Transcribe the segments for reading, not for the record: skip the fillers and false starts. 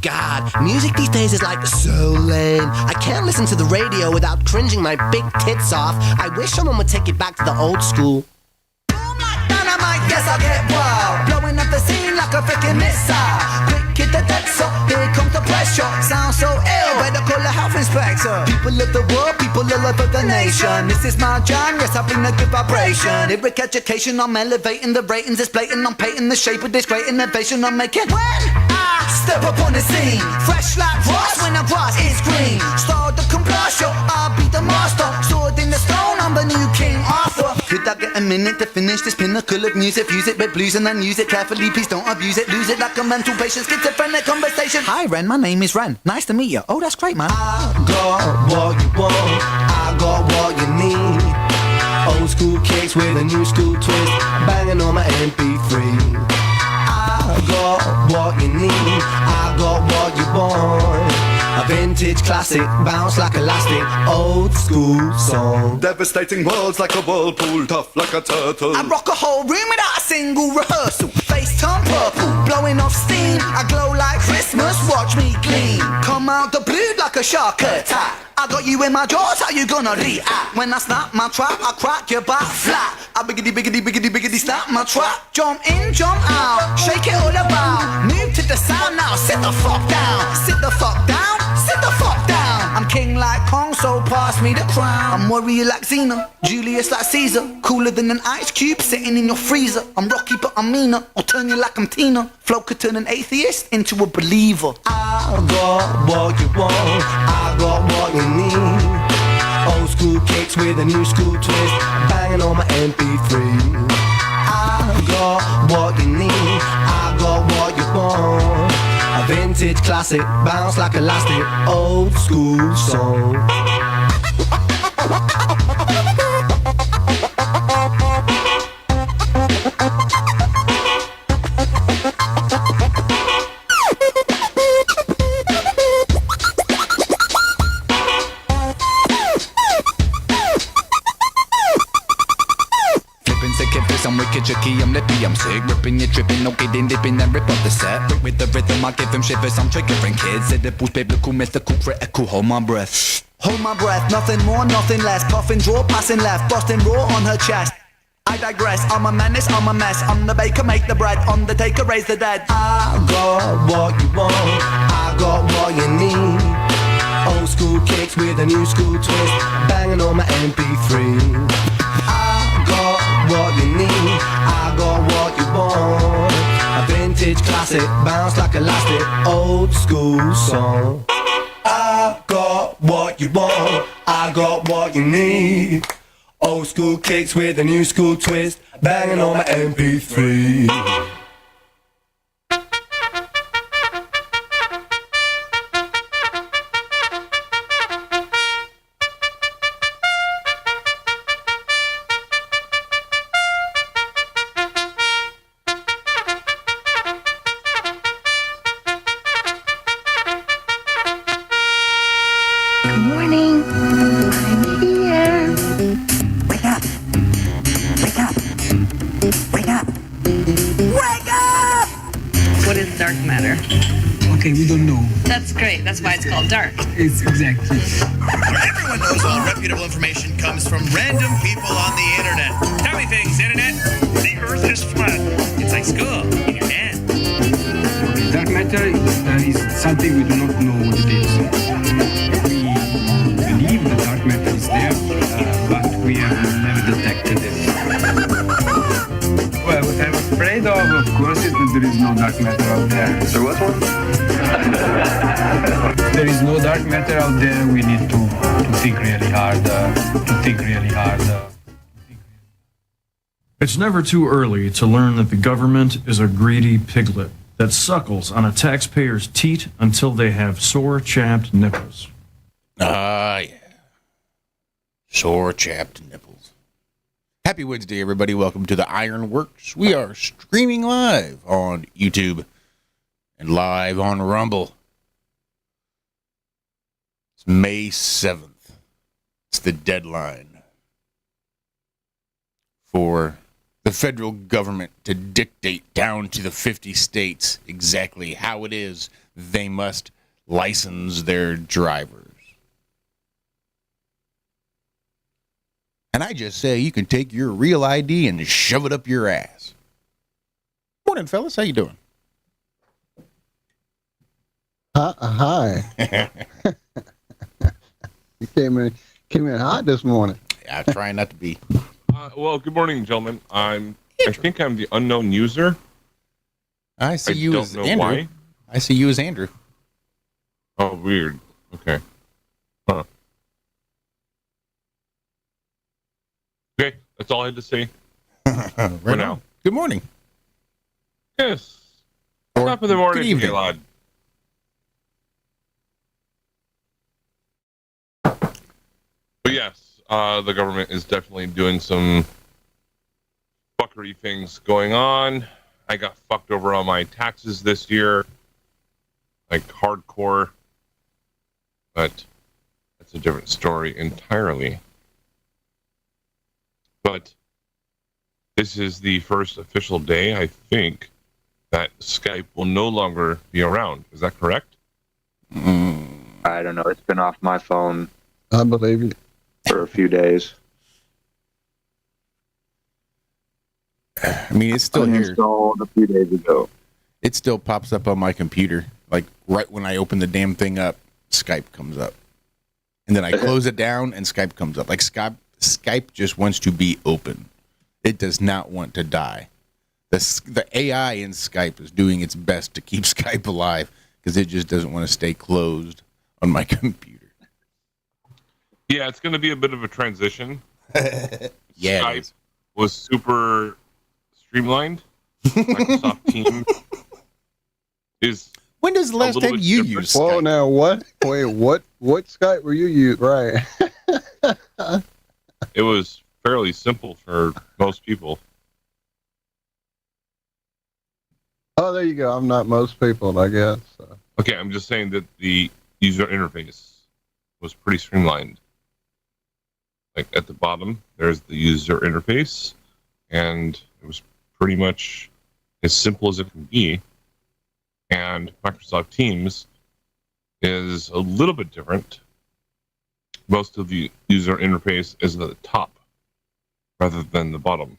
God, music these days is like so lame. I can't listen to the radio without cringing my big tits off. I wish someone would take it back to the old school. Boom like dynamite, yes I get wild. Blowing up the scene like a freaking missile. Quick hit the deck, so here comes the pressure. Sounds so ill, better call the health inspector. People of the world, people all over the nation. This is my jam, yes I bring a good vibration. Lyric education, I'm elevating the ratings. It's blatant, I'm painting the shape of this great innovation I'm making. When I step up on the scene, fresh like Ross when the grass is green. Start the commercial, I'll be the master. Sword in the stone, I'm the new King Arthur. Could I get a minute to finish this pinnacle of music? Fuse it with blues and then use it carefully. Please don't abuse it, lose it like a mental patient. Schizophrenic conversation. Hi Ren, my name is Ren. Nice to meet you. Oh, that's great, man. I got what you want, I got what you need. Old school kicks with a new school twist, banging on my MP3. I got what you need, I got what you want. A vintage classic, bounce like elastic, old school song. Devastating words like a whirlpool, tough like a turtle. I rock a whole room without a single rehearsal. Face turn purple, blowing off steam. I glow like Christmas, watch me gleam. Come out the blue like a shark attack. I got you in my jaws, how you gonna react? When I snap my trap, I crack your back flat. I biggity, biggity, biggity, biggity snap my trap. Jump in, jump out, shake it all about. Move to the sound now, sit the fuck down. Sit the fuck down, sit the fuck down. I'm king like Kong, so pass me the crown. I'm warrior like Xena, Julius like Caesar. Cooler than an ice cube sitting in your freezer. I'm Rocky but I'm meaner, I'll turn you like I'm Tina. Flow could turn an atheist into a believer. I got what you want, I got what you need. Old school kicks with a new school twist, banging on my MP3. I got what you need, I got what you want. A vintage classic, bounce like elastic, old school song. I'm wicked, tricky, I'm lippy, I'm sick. Ripping, you're tripping, no kidding, dipping and rip up the set. With the rhythm, I give them shivers, I'm triggering kids. Edibles, biblical, mythical, critical, hold my breath. Hold my breath, nothing more, nothing less. Puffing, draw, passing left, busting raw on her chest. I digress, I'm a menace, I'm a mess. I'm the baker, make the bread, undertaker, raise the dead. I got what you want, I got what you need. Old school kicks with a new school twist, banging on my MP3. I got what you need, I got what you want. A vintage classic, bounce like elastic, old school song. I got what you want, I got what you need. Old school kicks with a new school twist, banging on my MP3. We don't know. That's great. That's why it's called dark. It's exactly. Where everyone knows all reputable information comes from random people on the internet. Tell me things, internet. The earth is flat. It's like school in your hand. Okay, dark matter is something we do not know what it is. We believe the dark matter is there, but we have never detected it. Well, what I'm afraid of course, is that there is no dark matter out there. There was one? There is no dark matter out there. We need to think really hard. It's never too early to learn that the government is a greedy piglet that suckles on a taxpayer's teat until they have sore, chapped nipples. Ah, yeah. Sore, chapped nipples. Happy Wednesday, everybody. Welcome to the IRONWORX. We are streaming live on YouTube and live on Rumble. It's May 7th. It's the deadline for the federal government to dictate down to the 50 states exactly how it is they must license their drivers. And I just say you can take your real ID and shove it up your ass. Morning, fellas. How you doing? Hi. You came in hot this morning. I'm trying not to be. Well, good morning, gentlemen. I think I'm the unknown user. I see you as Andrew. Why. I see you as Andrew. Oh, weird. Okay. Huh. Okay, that's all I had to say for now. Good morning. Yes. Or Top of the morning, good evening. Gaylord. But yes, the government is definitely doing some fuckery things going on. I got fucked over on my taxes this year, like hardcore. But that's a different story entirely. But this is the first official day, I think, that Skype will no longer be around. Is that correct? I don't know. It's been off my phone. I believe you. For a few days. I mean, it's still here. Installed a few days ago. It still pops up on my computer. Like right when I open the damn thing up, Skype comes up. And then I close it down and Skype comes up. Like Skype just wants to be open. It does not want to die. The AI in Skype is doing its best to keep Skype alive because it just doesn't want to stay closed on my computer. Yeah, it's going to be a bit of a transition. Yeah, Skype was super streamlined. Microsoft Teams is. When does the last time you used Skype? Whoa, now what? Wait, what Skype were you using? Right. It was fairly simple for most people. Oh, there you go. I'm not most people, I guess. So. Okay, I'm just saying that the user interface was pretty streamlined. Like at the bottom, there's the user interface, and it was pretty much as simple as it can be. And Microsoft Teams is a little bit different. Most of the user interface is at the top rather than the bottom.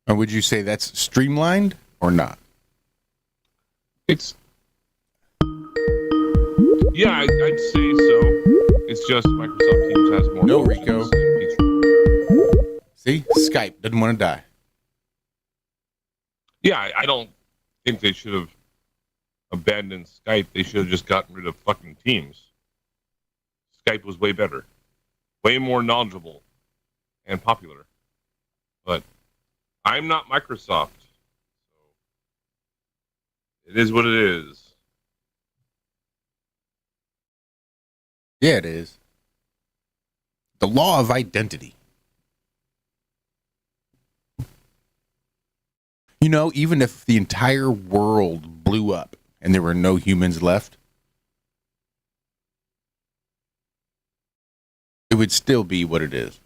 Or would you say that's streamlined or not? It's yeah, I'd say so. It's just Microsoft Teams has more. No, Rico. See, Skype doesn't want to die. Yeah, I don't think they should have abandoned Skype. They should have just gotten rid of fucking Teams. Skype was way better, way more knowledgeable, and popular. But I'm not Microsoft, so it is what it is. Yeah, it is. The law of identity. You know, even if the entire world blew up and there were no humans left, it would still be what it is.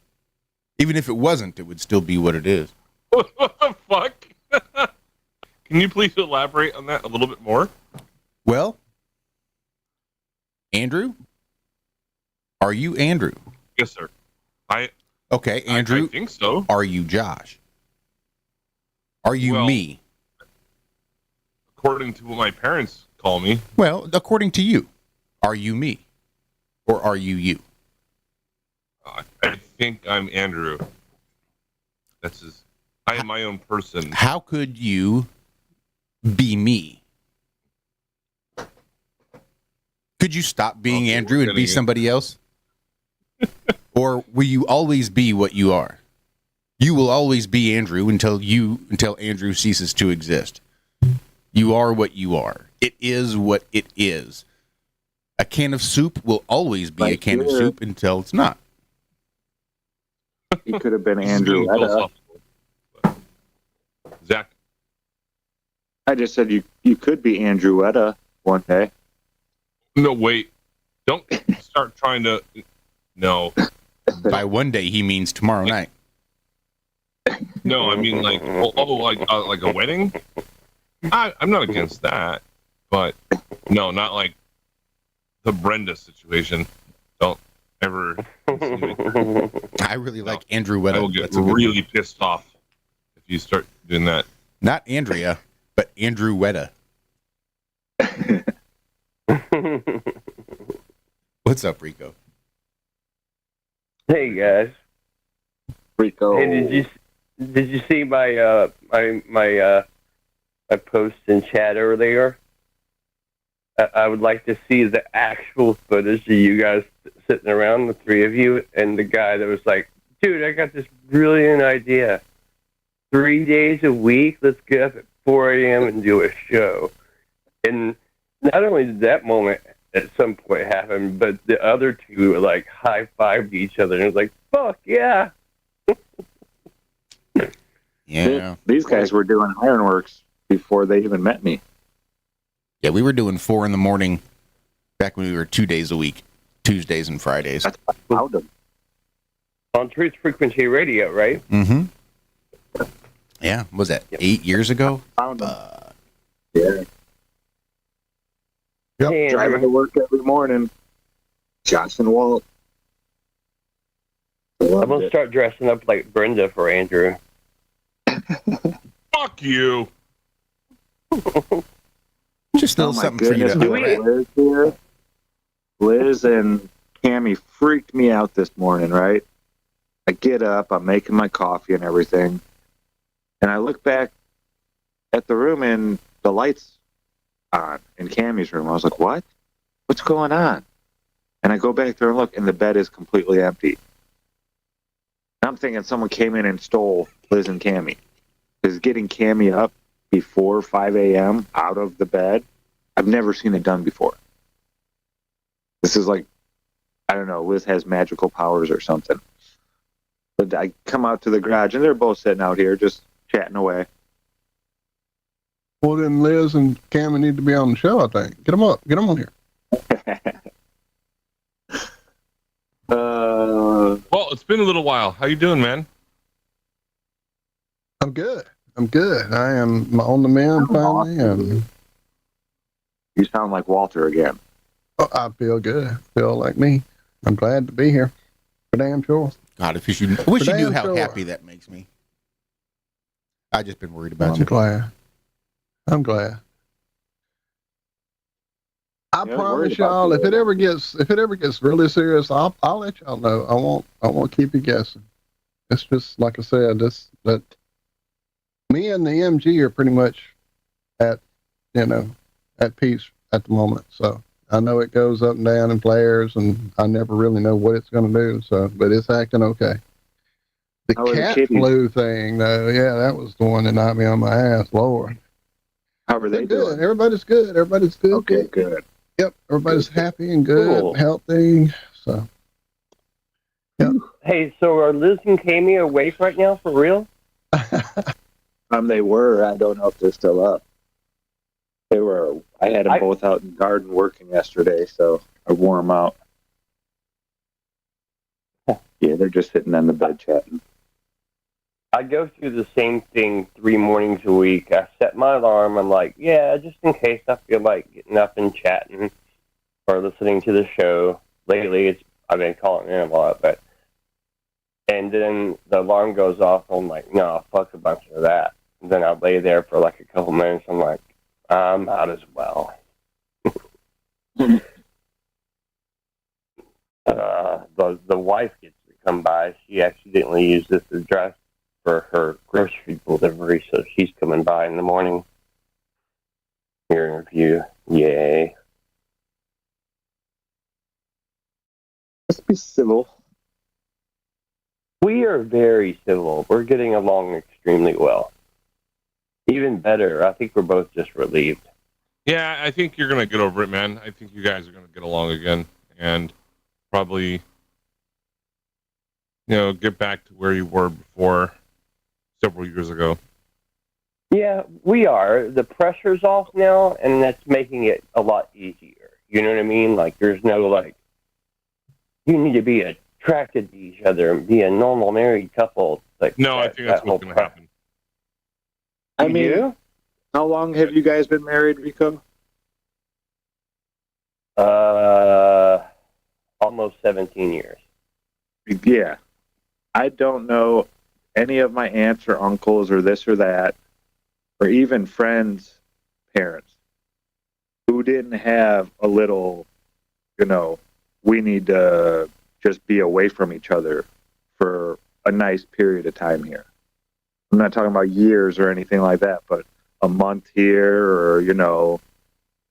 Even if it wasn't, it would still be what it is. What the fuck? Can you please elaborate on that a little bit more? Well, Andrew? Are you Andrew? Yes, sir. Okay, Andrew. I think so. Are you Josh? Are you me? According to what my parents call me. Well, according to you, are you me? Or are you you? I think I'm Andrew. I am my own person. How could you be me? Could you stop being Andrew and be somebody else? Or will you always be what you are? You will always be Andrew until Andrew ceases to exist. You are what you are. It is what it is. A can of soup will always be a can of soup until it's not. He could have been Andrew. Zack. I just said you could be Andrewetta one day. No, wait. Don't start trying to. No. By one day, he means tomorrow night. No, I mean like a wedding. I'm not against that, but no, not like the Brenda situation. Don't ever insinuate that. I really like Andrew I Wetta. will get That's a good really one. pissed off if you start doing that. Not Andrea, but Andrew Wetta. What's up, Rico? Hey guys. Rico. Hey, did you see my my post in chat earlier? I would like to see the actual footage of you guys sitting around, the three of you, and the guy that was like, "Dude, I got this brilliant idea. 3 days a week, let's get up at 4 a.m. and do a show." And not only did that moment at some point happen, but the other two like high-fived each other and it was like, "Fuck yeah!" Yeah. These guys were doing IRONWORX before they even met me. Yeah, we were doing 4 a.m. back when we were 2 days a week, Tuesdays and Fridays. That's why I found them. On Truth Frequency Radio, right? Mm-hmm. Yeah, what was that 8 years ago? Found them. Yeah. Yep. Hey, Driving to work every morning. Josh and Walt. I'm gonna start dressing up like Brenda for Andrew. Fuck you. Just a little Oh my something for you goodness, to we had Liz here. Liz and Cami freaked me out this morning, right? I get up, I'm making my coffee and everything, and I look back at the room and the lights on in Cami's room. I was like, what? What's going on? And I go back there and look, and the bed is completely empty. I'm thinking someone came in and stole Liz and Cami. Is getting Cami up before 5 a.m. out of the bed. I've never seen it done before. This is like, I don't know, Liz has magical powers or something. But I come out to the garage, and they're both sitting out here just chatting away. Well, then Liz and Cami need to be on the show, I think. Get them up. Get them on here. Well, it's been a little while. How you doing, man? I'm good. I am on the mend finally, and You sound like Walter again. I feel good. I feel like me. I'm glad to be here. For damn sure. God, if you wish you knew damn how sure. happy that makes me. I just been worried about I'm you. glad. I Yeah, promise worried about y'all, you. if it ever gets really serious, I'll let y'all know. I won't keep you guessing. It's just like I said, that me and the MG are pretty much at peace at the moment. So I know it goes up and down in flares, and I never really know what it's going to do. So, but it's acting okay. The How are the cat kitties? flu thing, though, yeah, that was the one that knocked me on my ass, Lord. How are they They're good. doing? Everybody's good. Okay, good. Yep, everybody's happy and good, Cool. healthy. So, Hey, so are Liz and Cami awake right now for real? They were. I don't know if they're still up. They were. I had them both out in the garden working yesterday, so I wore them out. Yeah, they're just sitting on the bed chatting. I go through the same thing 3 mornings a week. I set my alarm. I'm like, yeah, just in case I feel like getting up and chatting or listening to the show. Lately, I've been calling in a lot, and then the alarm goes off. I'm like, no, fuck a bunch of that. And then I lay there for like a couple minutes. I'm like, I'm out as well. The wife gets to come by. She accidentally used this address for her grocery delivery, so she's coming by in the morning. Your interview. Yay. Let's be civil. We are very civil. We're getting along extremely well. Even better, I think we're both just relieved. Yeah, I think you're gonna get over it, man. I think you guys are gonna get along again, and probably, get back to where you were before several years ago. Yeah, we are. The pressure's off now, and that's making it a lot easier. You know what I mean? Like, there's no, you need to be attracted to each other and be a normal married couple. Like, No, I think that's what's gonna happen. I mean, how long have you guys been married, Rico? Almost 17 years. Yeah. I don't know any of my aunts or uncles or this or that, or even friends' parents who didn't have a little, we need to just be away from each other for a nice period of time here. I'm not talking about years or anything like that, but a month here or,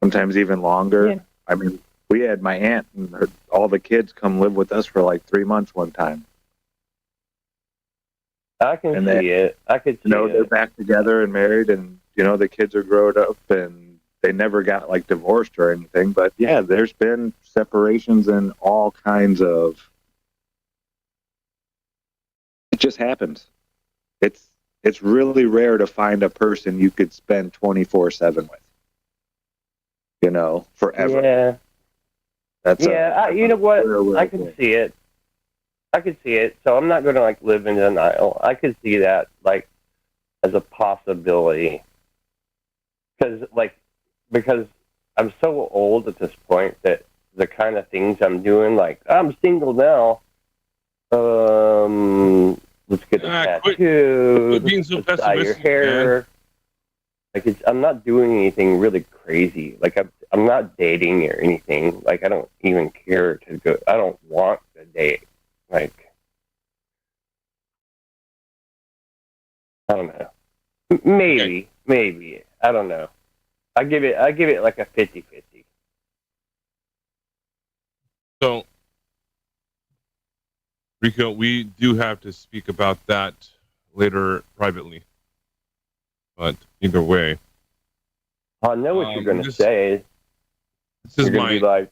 sometimes even longer. Yeah. I mean, we had my aunt and all the kids come live with us for like 3 months one time. I can see it. I could see it. They're back together and married, and the kids are grown up, and they never got like divorced or anything. But yeah, there's been separations and all kinds of. It just happens. It's really rare to find a person you could spend 24/7 with. Forever. Yeah. That's you know what? I can see it. I could see it. So I'm not going to live in denial. I could see that as a possibility. Because I'm so old at this point that the kind of things I'm doing, I'm single now. Let's get a tattoo. Quit being so let's dye your pessimistic, hair. Man. I'm not doing anything really crazy. I'm not dating or anything. I don't even care to go. I don't want to date. I don't know. Maybe. I don't know. I give it like a 50-50. So, Rico, we do have to speak about that later privately. But either way, I know what you're going to say. This is you're going to be like,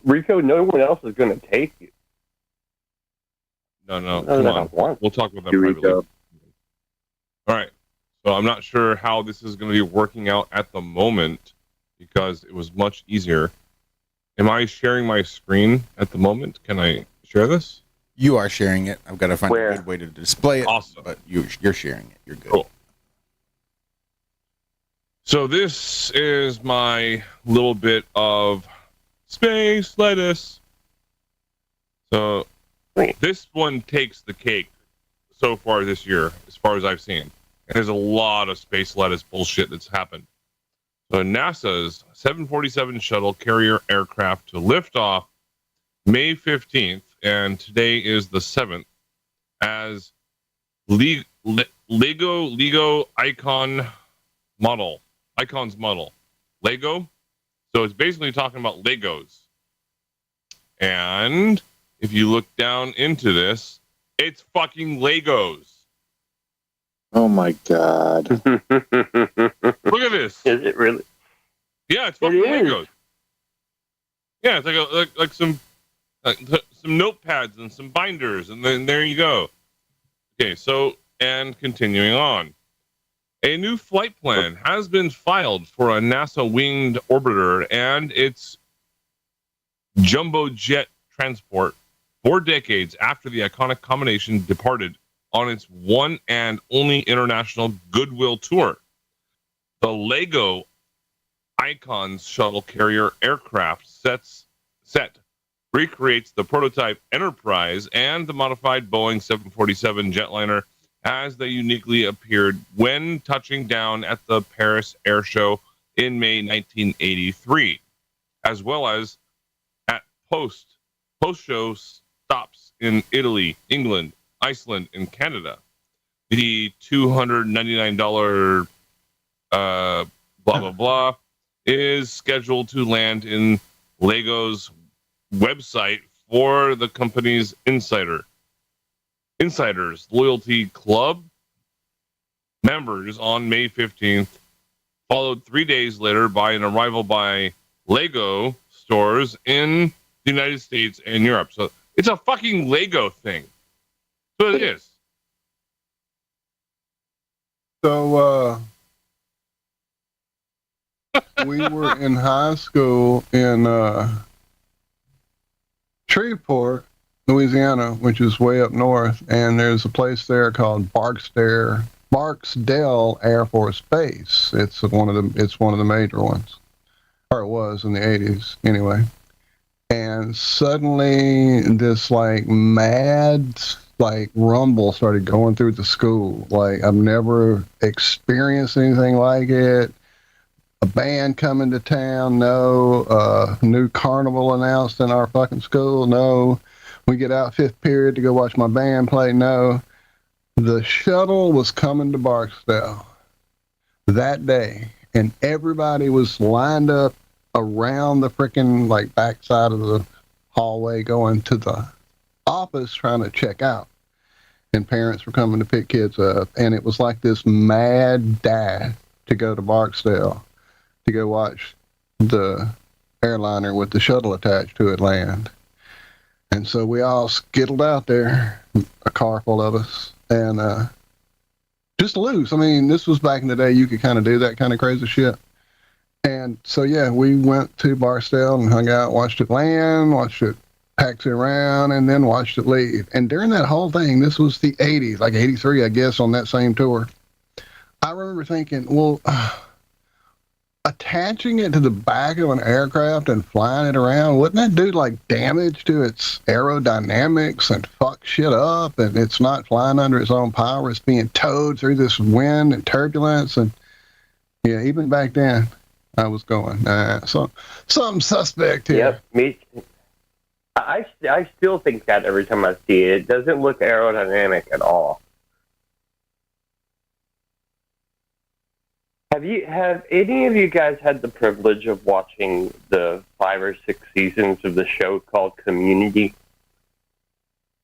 Rico, no one else is going to take you. No, come on. We'll talk about that privately. All right. So I'm not sure how this is going to be working out at the moment because it was much easier. Am I sharing my screen at the moment? Can I share this? You are sharing it. I've got to find a good way to display it. Awesome. But you're sharing it. You're good. Cool. So this is my little bit of space lettuce. So this one takes the cake so far this year, as far as I've seen. And there's a lot of space lettuce bullshit that's happened. So NASA's 747 shuttle carrier aircraft to lift off May 15th, and today is the 7th, as Lego Icon's model. Lego? So it's basically talking about Legos. And if you look down into this, it's fucking Legos. Oh my God. Look at this. Is it really? Yeah, it's fucking Legos. Yeah, it's like some notepads and some binders, and then there you go. Okay, so, and continuing on. A new flight plan has been filed for a NASA winged orbiter and its jumbo jet transport 4 decades after the iconic combination departed on its one and only international goodwill tour. The Lego Icon's shuttle carrier aircraft set recreates the prototype Enterprise and the modified Boeing 747 jetliner as they uniquely appeared when touching down at the Paris Air Show in May 1983, as well as at post-show stops in Italy, England, Iceland, and Canada. The $299 blah blah blah is scheduled to land in Lego's website for the company's insiders loyalty club members on May 15th, followed 3 days later by an arrival by Lego stores in the United States and Europe. So it's a fucking Lego thing. So it is. So we were in high school in Shreveport, Louisiana, which is way up north, and there's a place there called Barksdale Air Force Base. It's one of the major ones, or it was in the 80s anyway. and suddenly this like mad like rumble started going through the school. Like I've never experienced anything like it. A band coming to town, no. New carnival announced in our fucking school, no. We get out fifth period to go watch my band play, no. The shuttle was coming to Barksdale that day, and everybody was lined up around the freaking like backside of the hallway going to the office trying to check out. And parents were coming to pick kids up, and it was like this mad dash to go to Barksdale to go watch the airliner with the shuttle attached to it land. And so we all skittled out there, a car full of us, and just loose. I mean, this was back in the day you could kind of do that kind of crazy shit. And so, yeah, we went to Barksdale and hung out, watched it land, watched it taxi around, and then watched it leave. And during that whole thing, this was the 80s, like 83, I guess, on that same tour. I remember thinking, well, attaching it to the back of an aircraft and flying it around, wouldn't that do like damage to its aerodynamics and fuck shit up? And it's not flying under its own power. It's being towed through this wind and turbulence. And yeah, even back then I was going, something suspect here. Yep, me. I still think that every time I see it. It doesn't look aerodynamic at all. Have any of you guys had the privilege of watching the 5 or 6 seasons of the show called Community?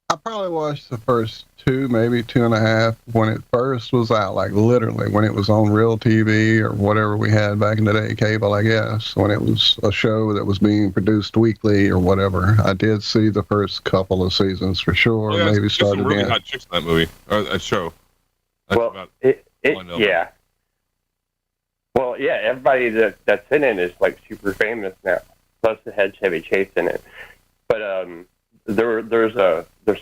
I probably watched the first 2, maybe 2.5 when it first was out, like literally when it was on real TV or whatever we had back in the day, cable, I guess, when it was a show that was being produced weekly or whatever. I did see the first couple of seasons for sure. Oh, yeah, maybe started some really in. hot chicks in that movie or that show. That's Well, yeah. Well, yeah, everybody that's in it is like super famous now. Plus, it had Chevy Chase in it. But there's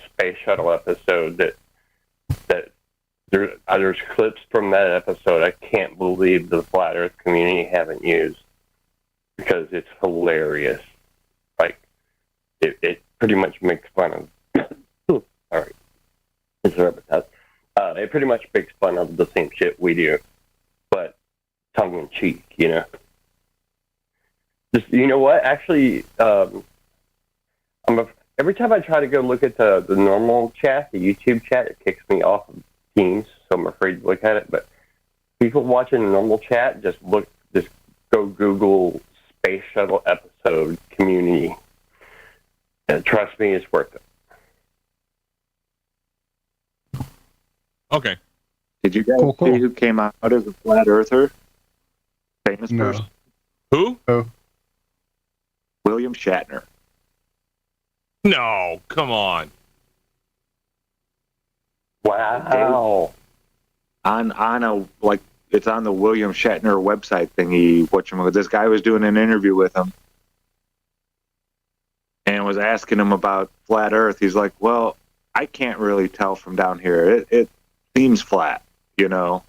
space shuttle episode that there's clips from that episode. I can't believe the Flat Earth community haven't used because it's hilarious. Like it pretty much makes fun of. Sorry, it pretty much makes fun of the same shit we do, but tongue in cheek, you know. Just, you know what? Actually, every time I try to go look at the normal chat, the YouTube chat, it kicks me off of Teams, so I'm afraid to look at it. But people watching the normal chat, just go Google Space Shuttle episode Community. And trust me, it's worth it. Okay. Did you guys see who came out as a flat earther? Famous person? Who? Oh. William Shatner. No, come on. Wow. On a, like, it's on the William Shatner website thingy. This guy was doing an interview with him and was asking him about flat Earth. He's like, well, I can't really tell from down here. It seems flat, you know.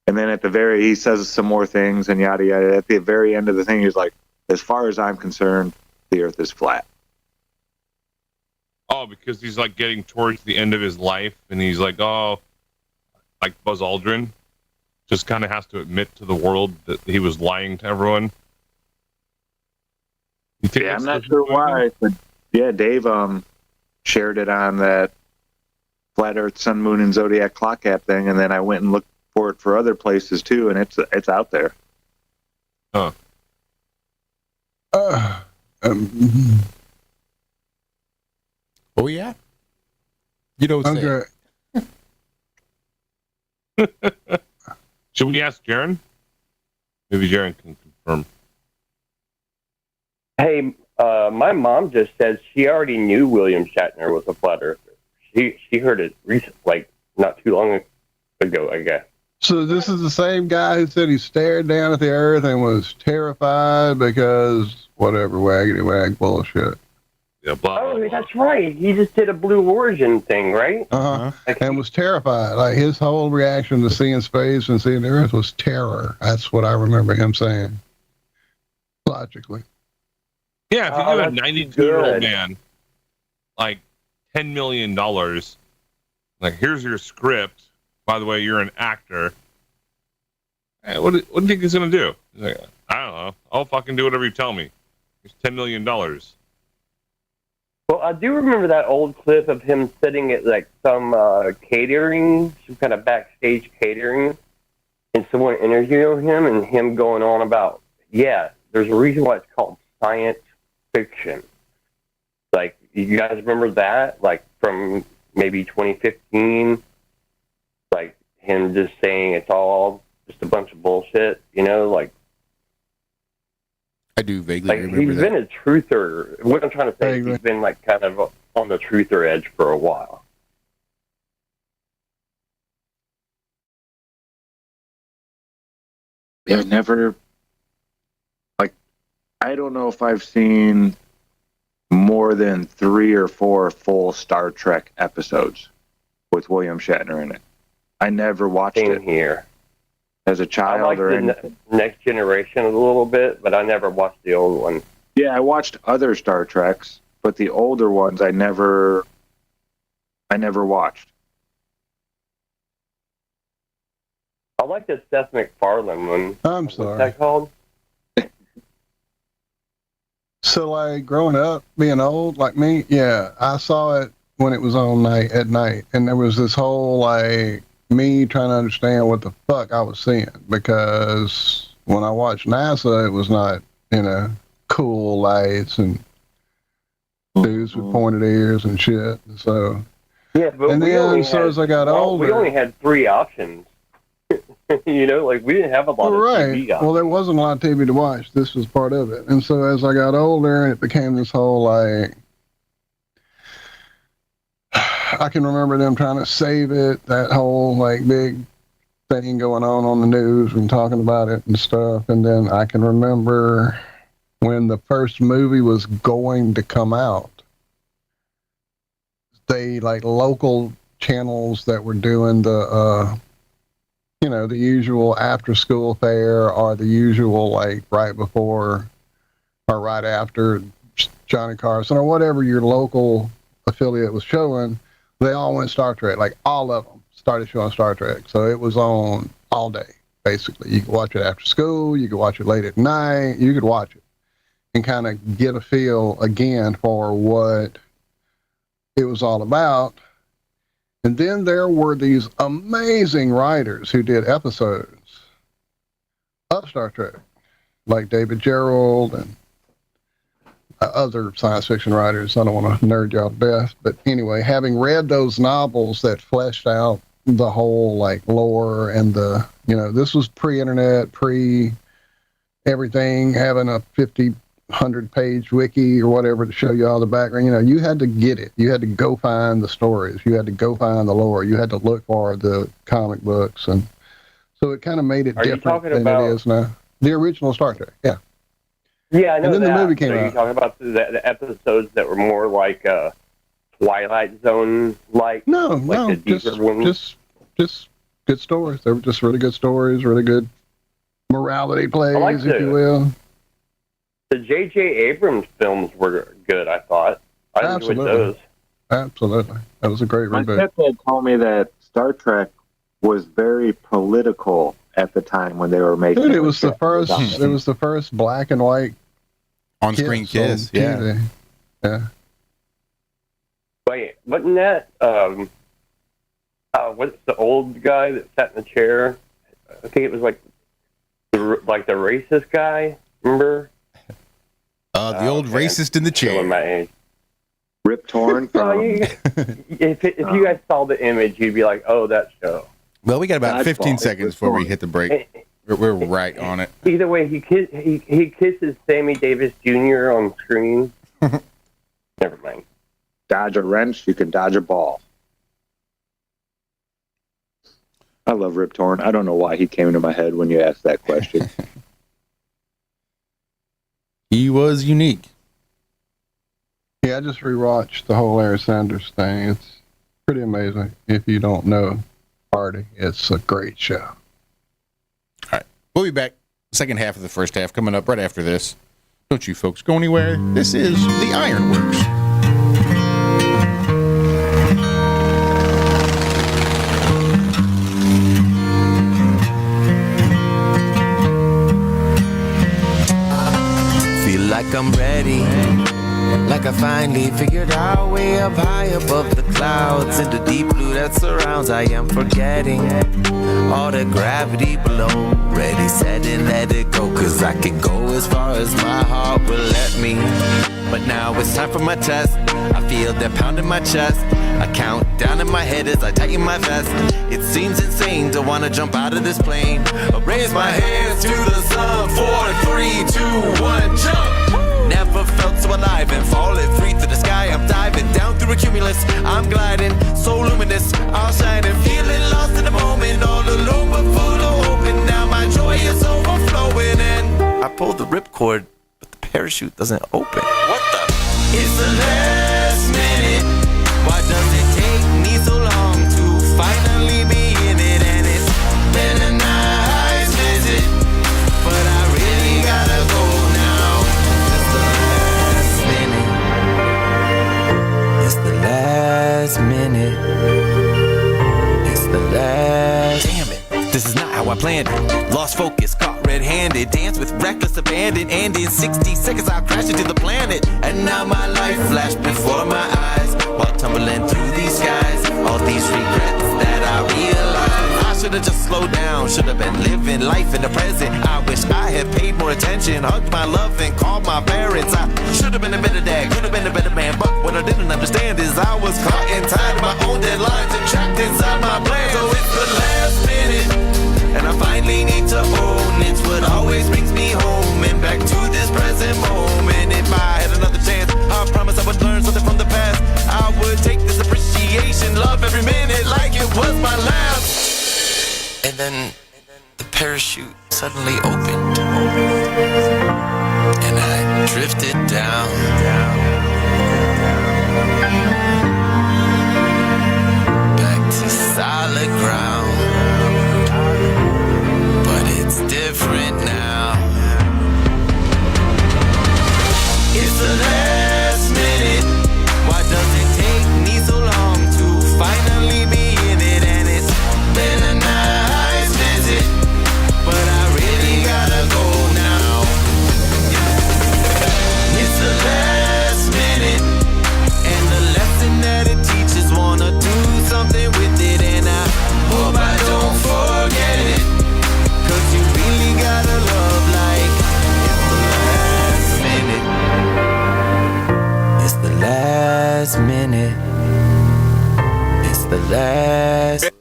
And then he says some more things and yada yada. At the very end of the thing, he's like, as far as I'm concerned, the Earth is flat. Oh, because he's like getting towards the end of his life, and he's like, oh, like Buzz Aldrin, just kind of has to admit to the world that he was lying to everyone. Yeah, I'm not sure why, but yeah, Dave shared it on that Flat Earth, Sun, Moon, and Zodiac Clock app thing, and then I went and looked for it for other places too, and it's out there. Huh. Oh yeah. You don't say. Okay. Should we ask Jaren? Maybe Jaren can confirm. Hey, my mom just said she already knew William Shatner was a flat earther. She heard it like not too long ago, I guess. So this is the same guy who said he stared down at the Earth and was terrified because whatever waggity wag bullshit. Yeah, blah, blah, that's right. He just did a Blue Origin thing, right? And was terrified. Like his whole reaction to seeing space and seeing the Earth was terror. That's what I remember him saying. Logically. Yeah, if you give a that's 92-year-old good. man like $10 million, like, here's your script. By the way, you're an actor. Hey, what do you think he's gonna do? He's like, I don't know. I'll fucking do whatever you tell me. It's $10 million. Well, I do remember that old clip of him sitting at like some catering, some kind of backstage catering, and someone interviewing him and him going on about, yeah, there's a reason why it's called science fiction. Like, you guys remember that? Like, from maybe 2015? Like, him just saying it's all just a bunch of bullshit, you know? Like, I do vaguely remember he's that. been a truther. What I'm trying to say is he's been, like, kind of on the truther edge for a while. Yeah, never. Like, I don't know if I've seen more than 3 or 4 full Star Trek episodes with William Shatner in it. I never watched it here. as a child I like or the anything. Next Generation a little bit, but I never watched the old one. Yeah, I watched other Star Treks, but the older ones I never watched. I like the Seth MacFarlane one. I'm What's sorry. that called? So, like, growing up, being old like me, yeah, I saw it when it was on at night, and there was this whole, like, me trying to understand what the fuck I was seeing, because when I watched NASA, it was not, cool lights and dudes with pointed ears and shit. So, Yeah, but and we then, only so had, as I got we older, only had 3 options. Like, we didn't have a lot of TV options. well, there wasn't a lot of TV to watch. This was part of it. And so as I got older, it became this whole, like, I can remember them trying to save it, that whole, like, big thing going on the news and talking about it and stuff. And then I can remember when the first movie was going to come out, they, like, local channels that were doing the usual after school fare, or the usual, like, right before or right after Johnny Carson, or whatever your local affiliate was showing, they all went Star Trek. Like, all of them started showing Star Trek. So it was on all day, basically. You could watch it after school, you could watch it late at night, you could watch it and kind of get a feel again for what it was all about. And then there were these amazing writers who did episodes of Star Trek, like David Gerrold and other science fiction writers. I don't want to nerd y'all to death, but anyway, having read those novels that fleshed out the whole, like, lore and the, this was pre-internet, pre-everything, having a 100-page wiki or whatever to show you all the background. You had to get it. You had to go find the stories. You had to go find the lore. You had to look for the comic books. And so it kind of made it different than it is now. The original Star Trek, yeah. Yeah, I know. And then that. the movie came so out. You're talking about the episodes that were more like Twilight Zone, like the deeper ones. Just good stories. They were just really good stories, really good morality plays, if you will. The J.J. Abrams films were good, I thought. I enjoyed those. Absolutely. That was a great My reboot. stepdad told me that Star Trek was very political at the time when they were making Dude, it was the first. It was the first black and white on-screen kiss. on Yeah. TV. Yeah. Wait, wasn't that what's the old guy that sat in the chair? I think it was like the racist guy. Remember? The old racist in the chair. My age. Rip Torn. If you guys saw the image, you'd be like, "Oh, that show." Well, we got about 15 Dodgeball. seconds before we hit the break. We're right on it. Either way, he kisses Sammy Davis Jr. on screen. Never mind. Dodge a wrench, you can dodge a ball. I love Rip Torn. I don't know why he came into my head when you asked that question. He was unique. Yeah, I just rewatched the whole Larry Sanders thing. It's pretty amazing. If you don't know Party, it's a great show. All right. We'll be back. Second half of the first half coming up right after this. Don't you folks go anywhere. This is the Ironworks. Feel like I'm ready, like I finally figured out way up high above the clouds. In the deep blue that surrounds, I am forgetting all the gravity below. Ready, set, and let it go, cause I can go as far as my heart will let me. But now it's time for my test. I feel that pound in my chest. I count down in my head as I tighten my vest. It seems insane to wanna jump out of this plane. I raise my hands to the sun. 4, 3, 2, 1, jump! Never felt so alive and falling free through the sky. I'm diving down through a cumulus. I'm gliding, so luminous. I'll shine and feeling lost in the moment. All alone but full of hope. And now my joy is overflowing. And I pulled the ripcord, but the parachute doesn't open. What the? It's the last minute. Why does it take me so long to finally be in it? And it's been a nice visit, but I really gotta go now. It's the last minute. It's the last. Damn it, this is not how I planned it. Lost focus, caught red-handed, dance with reckless abandon, and in 60 seconds I'll crash into the planet. And now my life flashed before my eyes while tumbling through these skies. All these regrets that I realized. I should have just slowed down, should have been living life in the present. I wish I had paid more attention, hugged my love and called my parents. I should have been a better dad, could have been a better man, but what I didn't understand is I was caught and tied to my own deadlines and trapped inside my plan. So it's the last minute, and I finally need to own it's what always brings me home and back to this present moment. If I had another chance, I promise I would learn something from the past. I would take this appreciation, love every minute like it was my last. And then the parachute suddenly opened, and I drifted down. Back to solid ground. But it's different now. It's the last minute. Why does it take me so long to finally be in it? And it's been a nice visit, but I really gotta go now. It's the last minute, and the lesson that it teaches, wanna do something with it. And I hope I don't forget it, cause you really gotta love like it's the last minute. It's the last minute. It's the last.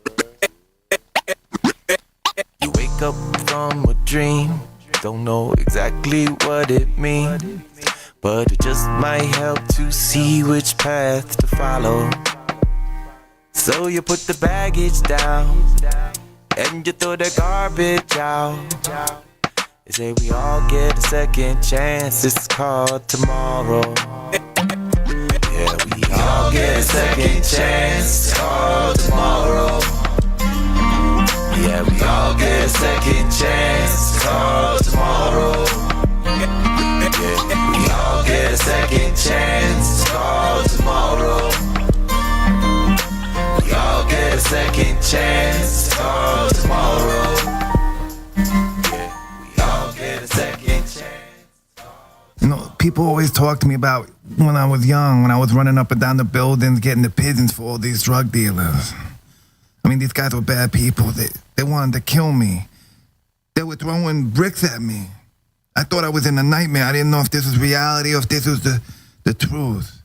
You wake up from a dream, don't know exactly what it means, but it just might help to see which path to follow. So you put the baggage down and you throw the garbage out. They say we all get a second chance, it's called tomorrow. Yeah, we all get a second chance, it's called tomorrow. Yeah, we all get a second chance, it's called tomorrow. Yeah, we all get a second chance, it's called tomorrow. We all get a second chance, it's called tomorrow. Yeah, we all get a second chance. You know, people always talk to me about when I was young, when I was running up and down the buildings, getting the pigeons for all these drug dealers. I mean, these guys were bad people. They wanted to kill me. They were throwing bricks at me. I thought I was in a nightmare. I didn't know if this was reality or if this was the truth.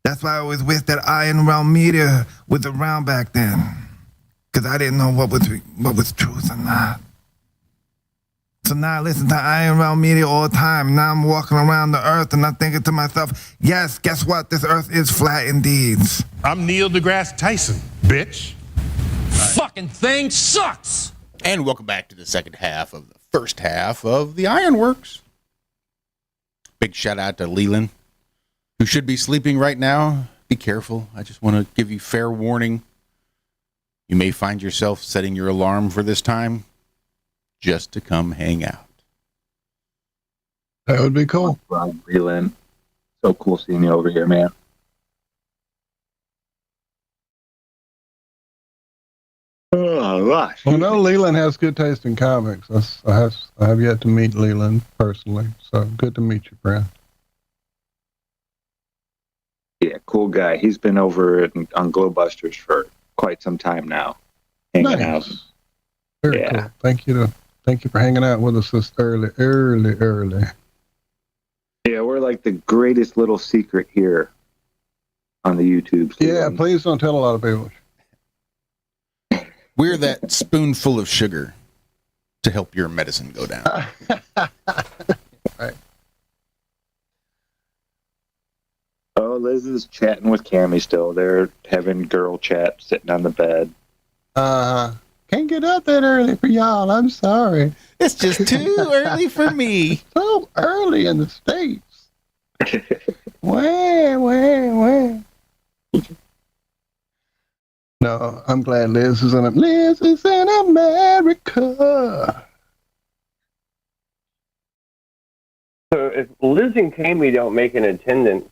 That's why I always wish that ironrealmmedia was around back then, because I didn't know what was truth or not. So now I listen to ironrealmmedia all the time. Now I'm walking around the earth and I'm thinking to myself, yes, guess what? This earth is flat indeed. I'm Neil deGrasse Tyson, bitch. Fucking thing sucks. And welcome back to the second half of the first half of the Ironworks. Big shout out to Leland, who should be sleeping right now. Be careful. I just want to give you fair warning. You may find yourself setting your alarm for this time just to come hang out. That would be cool. Leland. So cool seeing you over here, man. Oh, gosh. Well, no, Leland has good taste in comics. I have yet to meet Leland personally, so good to meet you, friend. Yeah, cool guy. He's been over on Glowbusters for quite some time now, hanging out. Very cool. Thank you for hanging out with us this early. Yeah, we're like the greatest little secret here on the YouTube. Yeah, please don't tell a lot of people. We're that spoonful of sugar to help your medicine go down. Right. Oh, Liz is chatting with Cami still. They're having girl chat sitting on the bed. Can't get up that early for y'all. I'm sorry. It's just too early for me. So early in the States. Where? No, I'm glad Liz is in America. So if Liz and Cami don't make an attendance,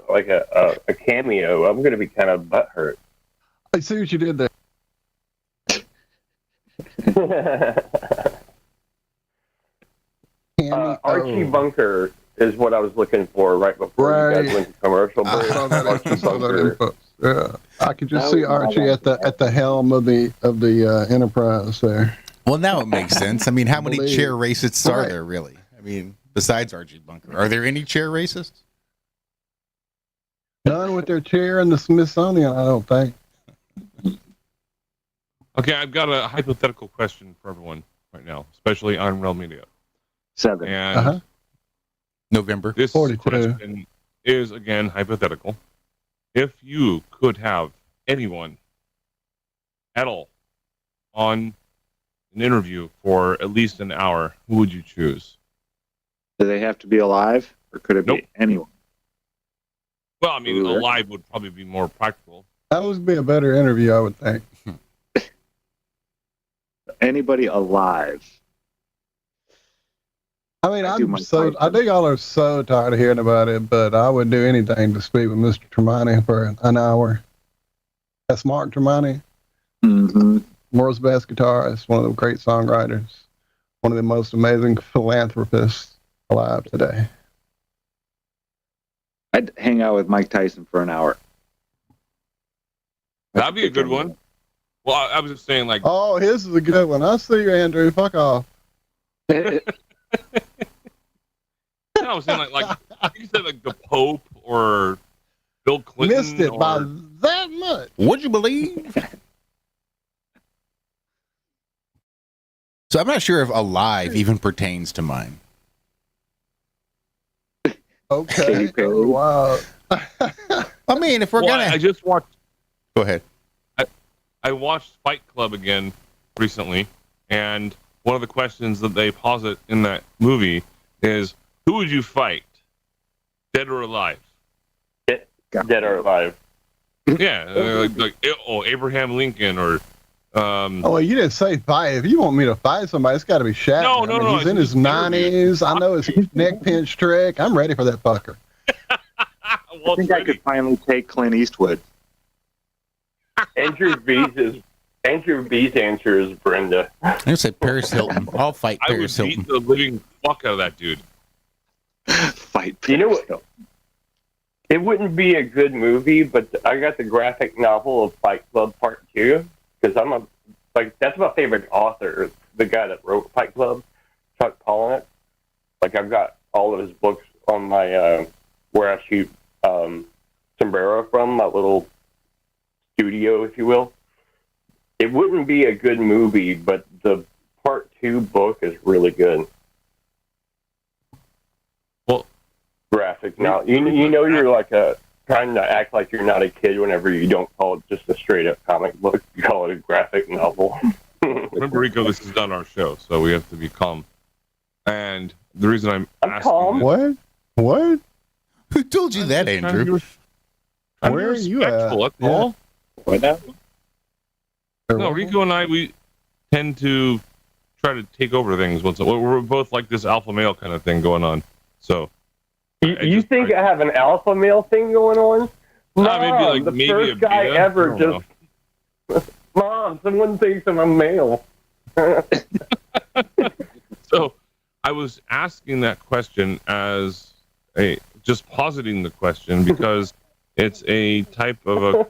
like a cameo, I'm going to be kind of butthurt. I see what you did there. Archie Bunker is what I was looking for right before you guys went to commercial break. Archie Bunker. Yeah, I could just see Archie at the helm of the Enterprise there. Well, now it makes sense. I mean, how many chair racists are there really? I mean, besides Archie Bunker, are there any chair racists? None with their chair in the Smithsonian, I don't think. Okay, I've got a hypothetical question for everyone right now, especially on Real Media. 7. And November. This 42. question is, again, hypothetical. If you could have anyone at all on an interview for at least an hour, who would you choose? Do they have to be alive, or could it be anyone? Well, I mean, alive would probably be more practical. That would be a better interview, I would think. Anybody alive? I mean, I think y'all are so tired of hearing about it, but I would do anything to speak with Mr. Tremonti for an hour. That's Mark Tremonti. Mm-hmm. World's best guitarist, one of the great songwriters, one of the most amazing philanthropists alive today. I'd hang out with Mike Tyson for an hour. That'd be a good one. Well, I was just saying, like... Oh, his is a good one. I see you, Andrew. Fuck off. I was saying, like you said, like the Pope or Bill Clinton. Missed it by that much. Would you believe? So I'm not sure if alive even pertains to mine. Okay. Oh, wow. I mean, if we're gonna... I just watched... Go ahead. I watched Fight Club again recently, and one of the questions that they posit in that movie is, who would you fight? Dead or alive? Dead or alive. Yeah, like Abraham Lincoln or... well, you didn't say fight. If you want me to fight somebody, it's got to be Shatner. No. He's in his 90s. I know his neck pinch trick. I'm ready for that fucker. I think I could finally take Clint Eastwood. Andrew B's answer is Brenda. I'm gonna say Paris Hilton. I'll fight Paris I would Hilton. beat the living fuck out of that dude. Fight Paris You know what? Hilton. It wouldn't be a good movie, but I got the graphic novel of Fight Club Part 2 because that's my favorite author, the guy that wrote Fight Club, Chuck Palahniuk. Like I've got all of his books on my where I shoot sombrero from, my little studio, if you will. It wouldn't be a good movie, but the Part 2 book is really good. Well, graphic now. You know you're like trying to act like you're not a kid whenever you don't call it just a straight up comic book. You call it a graphic novel. Remember, Rico, this is not our show, so we have to be calm. And the reason I'm asking calm. this, What? Who told you that, Andrew? Where are you at? That's all. What now? No, Rico and I, we tend to try to take over things. We're both like this alpha male kind of thing going on. So, You think I have an alpha male thing going on? Mom, the first guy ever just. Mom, someone thinks I'm a male. So, I was asking that question as just positing the question because it's a type of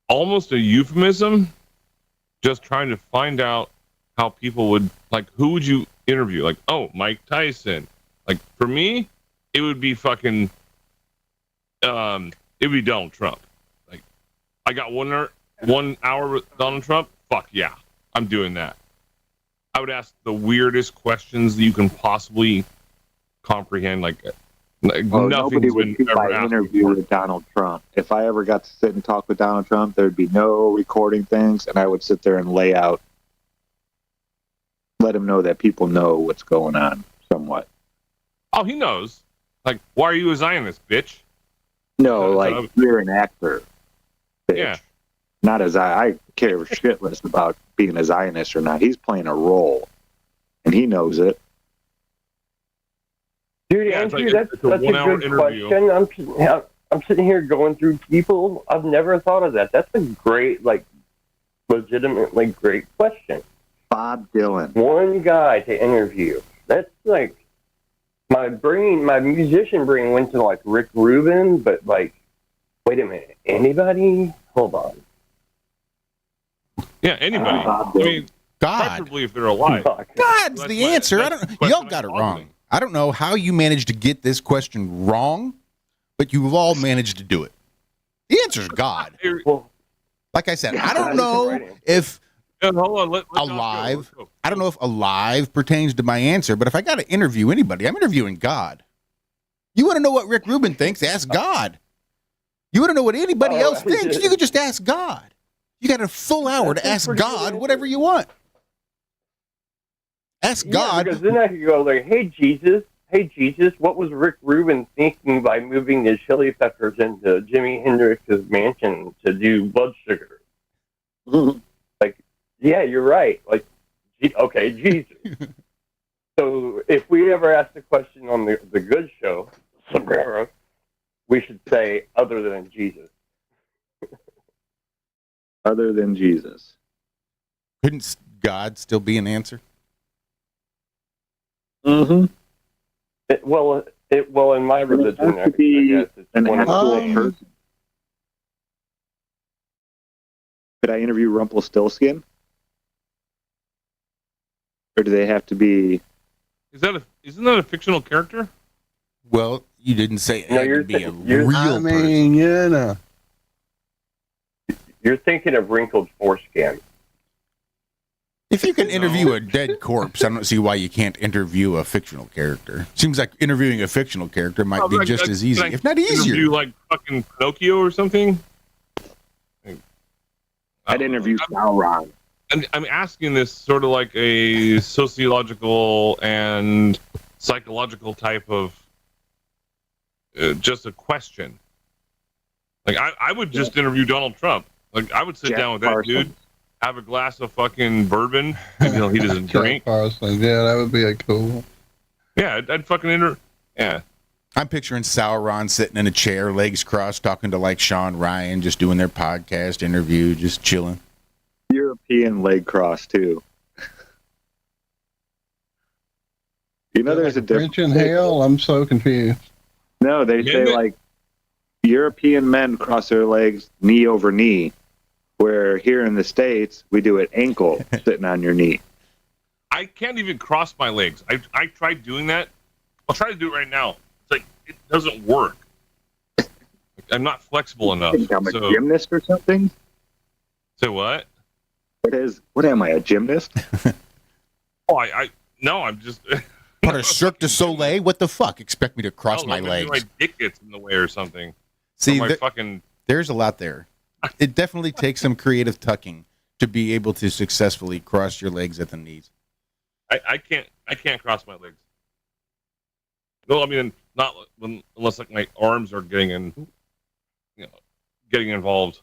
almost a euphemism, just trying to find out how people would, like, who would you interview? Like, oh, Mike Tyson. Like, for me, it would be fucking, it would be Donald Trump. Like, I got 1 hour with Donald Trump. Fuck yeah, I'm doing that. I would ask the weirdest questions that you can possibly comprehend. Like nobody would do my interview with Donald Trump. If I ever got to sit and talk with Donald Trump, there'd be no recording things, and I would sit there and lay out, let him know that people know what's going on somewhat. Oh, he knows. Like, why are you a Zionist, bitch? No, like, you're an actor, bitch. Yeah. Not as I care shitless about being a Zionist or not. He's playing a role, and he knows it. Dude, Andrew, that's a good question. I'm sitting here going through people. I've never thought of that. That's a great, like, legitimately great question. Bob Dylan. One guy to interview. That's like my musician brain went to like Rick Rubin, but like, wait a minute, anybody? Hold on. Yeah, anybody. I mean, God. preferably if they're alive. God's the answer. Y'all got it wrong. I don't know how you managed to get this question wrong, but you've all managed to do it. The answer is God. Like I said, I don't know if alive. I don't know if alive pertains to my answer, but if I got to interview anybody, I'm interviewing God. You want to know what Rick Rubin thinks? Ask God. You want to know what anybody else thinks? You could just ask God. You got a full hour to ask God whatever you want. Ask God. Because then I could go like, hey Jesus, what was Rick Rubin thinking by moving the Chili Peppers into Jimi Hendrix's mansion to do Blood Sugar? Like, yeah, you're right. Like, okay, Jesus. So if we ever ask the question on the good show, Sombrero, we should say other than Jesus. Other than Jesus. Couldn't God still be an answer? Mm-hmm. Well, in my religion, I guess it's an one actual of the person. Could I interview Rumpelstiltskin? Or do they have to be? Isn't that a fictional character? Well, you didn't say it had to be a real I mean, person. you know. You're thinking of Wrinkled Foreskin. If you can interview a dead corpse, I don't see why you can't interview a fictional character. Seems like interviewing a fictional character might be just as easy, if not easier. Interview like fucking Pinocchio or something? I'd interview Sauron. I'm asking this sort of like a sociological and psychological type of just a question. Like, I would just interview Donald Trump. Like, I would sit down with that dude, have a glass of fucking bourbon, and he doesn't drink. Yeah, that would be a cool. Yeah, I'd fucking yeah. I'm picturing Sauron sitting in a chair, legs crossed, talking to like Sean Ryan, just doing their podcast interview, just chilling. European leg cross too. You know, there's a difference. French in hell. I'm so confused. No, they say like European men cross their legs knee over knee, where here in the States we do it ankle sitting on your knee. I can't even cross my legs. I tried doing that. I'll try to do it right now. It's like it doesn't work. I'm not flexible enough. You think I'm a gymnast or something? Say what? What am I, a gymnast? Oh, no, I'm just. What, a Cirque du Soleil? What the fuck? Expect me to cross my legs? My dick gets in the way or something. See, fucking. There's a lot there. It definitely takes some creative tucking to be able to successfully cross your legs at the knees. I can't cross my legs. No, I mean not unless like my arms are getting involved.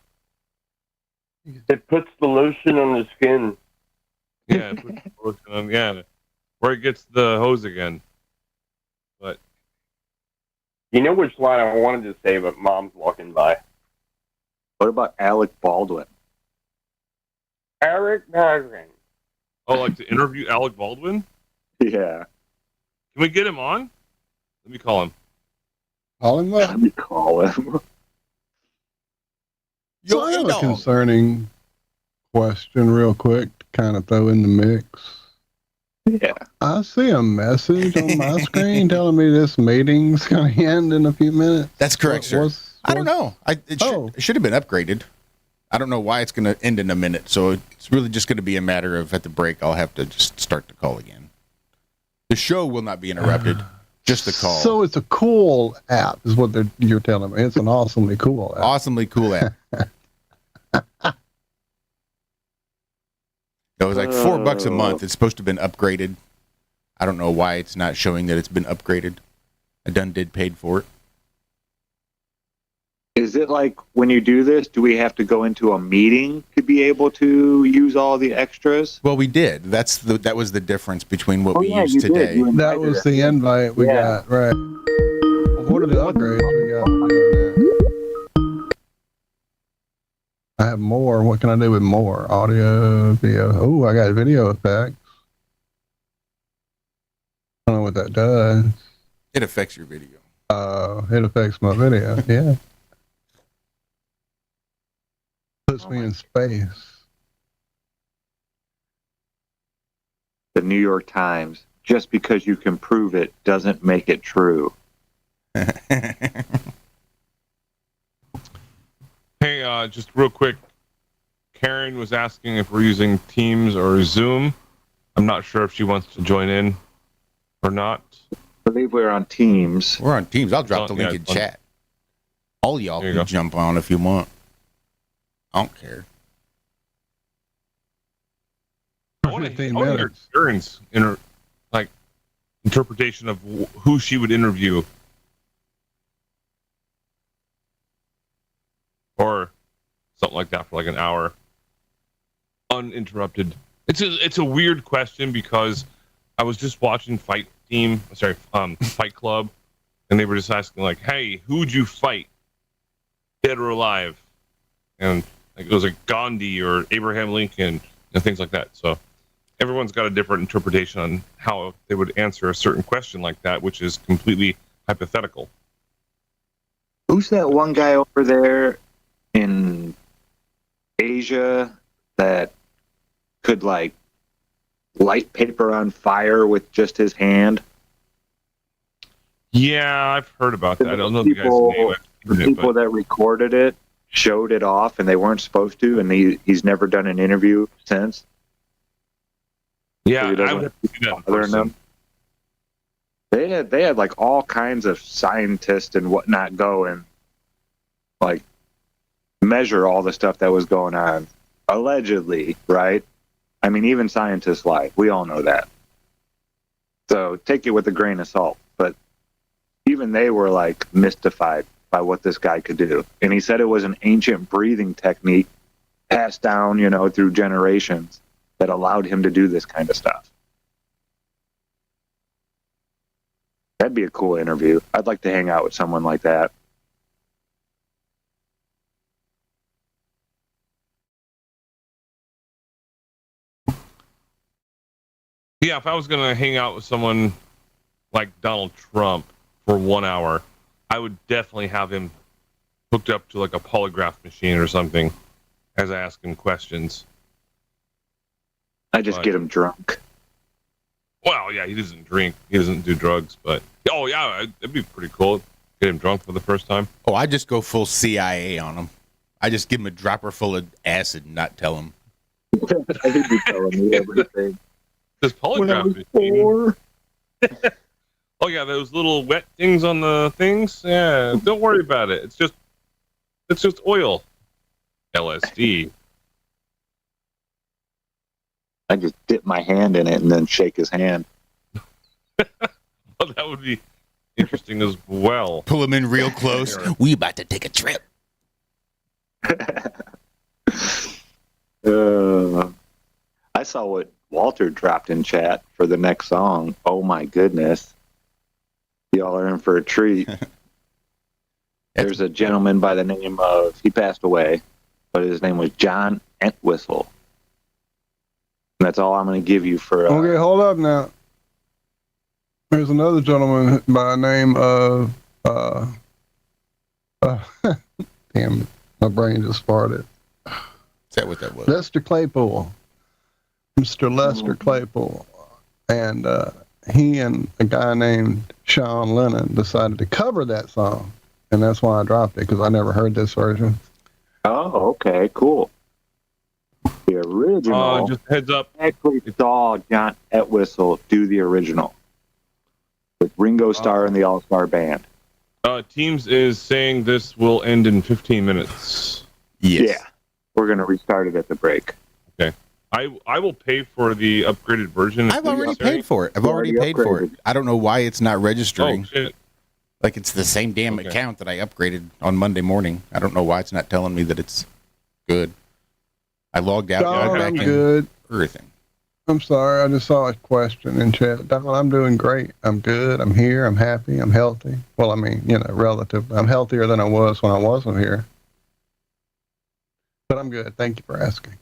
It puts the lotion on the skin. Yeah, it puts the lotion on. Yeah, where he gets the hose again. But You know which line I wanted to say, but Mom's walking by. What about Alec Baldwin? Eric Baldwin. oh, like to interview Alec Baldwin? Yeah. Can we get him on? Let me call him. Call him up. Let me call him. So I have a concerning question real quick to kind of throw in the mix. Yeah. I see a message on my screen telling me this meeting's going to end in a few minutes. That's correct, sir. I don't know. It should have been upgraded. I don't know why it's going to end in a minute. So it's really just going to be a matter of at the break, I'll have to just start the call again. The show will not be interrupted. Just the call. So it's a cool app, is what you're telling me. It's an awesomely cool app. Awesomely cool app. It was like $4 a month. It's supposed to have been upgraded. I don't know why it's not showing that it's been upgraded. I did paid for it. Is it like when you do this, do we have to go into a meeting to be able to use all the extras? Well, we did. That was the difference between what we used today. That was the invite we got, right. Well, what are the upgrades we got? I have more. What can I do with more? Audio, video. Oh, I got video effects. I don't know what that does. It affects your video. It affects my video, yeah. Puts me in space. The New York Times, just because you can prove it doesn't make it true. Hey, just real quick. Karen was asking if we're using Teams or Zoom. I'm not sure if she wants to join in or not. I believe we're on Teams. We're on Teams. I'll drop the link in chat. All y'all can jump on if you want. I don't care. I want to hear Karen's interpretation of who she would interview. Or something like that for like an hour. Uninterrupted. It's a weird question because I was just watching Fight Club, and they were just asking like, hey, who'd you fight? Dead or alive? And like, it was like Gandhi or Abraham Lincoln and things like that. So everyone's got a different interpretation on how they would answer a certain question like that, which is completely hypothetical. Who's that one guy over there in Asia that could like light paper on fire with just his hand? Yeah, I've heard about that. I don't know the guy's name. The people that recorded it showed it off, and they weren't supposed to, and he's never done an interview since. Yeah, I would have to do that in person. They had like all kinds of scientists and whatnot go and like measure all the stuff that was going on, allegedly, right? I mean, even scientists lie. We all know that. So take it with a grain of salt. But even they were like mystified by what this guy could do. And he said it was an ancient breathing technique passed down, through generations that allowed him to do this kind of stuff. That'd be a cool interview. I'd like to hang out with someone like that. Yeah, if I was going to hang out with someone like Donald Trump for 1 hour, I would definitely have him hooked up to like a polygraph machine or something as I ask him questions. I just get him drunk. Well, yeah, he doesn't drink. He doesn't do drugs, but oh yeah, it'd be pretty cool. Get him drunk for the first time. Oh, I just go full CIA on him. I just give him a dropper full of acid and not tell him. I think you're telling me everything. This polygraph machine. Oh yeah, those little wet things on the things. Yeah, don't worry about it. It's just oil. LSD. I just dip my hand in it and then shake his hand. Well, that would be interesting as well. Pull him in real close. We about to take a trip. I saw what Walter dropped in chat for the next song. Oh my goodness. Y'all are in for a treat. There's a gentleman by the name of, he passed away, but his name was John Entwistle. And that's all I'm going to give you for... okay, hold up now. There's another gentleman by the name of... damn it, my brain just farted. Is that what that was? Lester Claypool. Mr. Lester Claypool. And he and a guy named Sean Lennon decided to cover that song. And that's why I dropped it, because I never heard this version. Oh, okay, cool. The original... just heads up. I actually saw John Entwistle do the original. With Ringo Starr and the All-Star Band. Teams is saying this will end in 15 minutes. Yes. Yeah. We're going to restart it at the break. Okay. I will pay for the upgraded version. I've already paid for it. I've already paid for it. I don't know why it's not registering. Oh, shit. Like, it's the same damn account that I upgraded on Monday morning. I don't know why it's not telling me that it's good. I logged out. Don, I'm good. Everything. I'm sorry. I just saw a question in chat. Don, I'm doing great. I'm good. I'm here. I'm happy. I'm healthy. Well, I mean, relative. I'm healthier than I was when I wasn't here. But I'm good. Thank you for asking.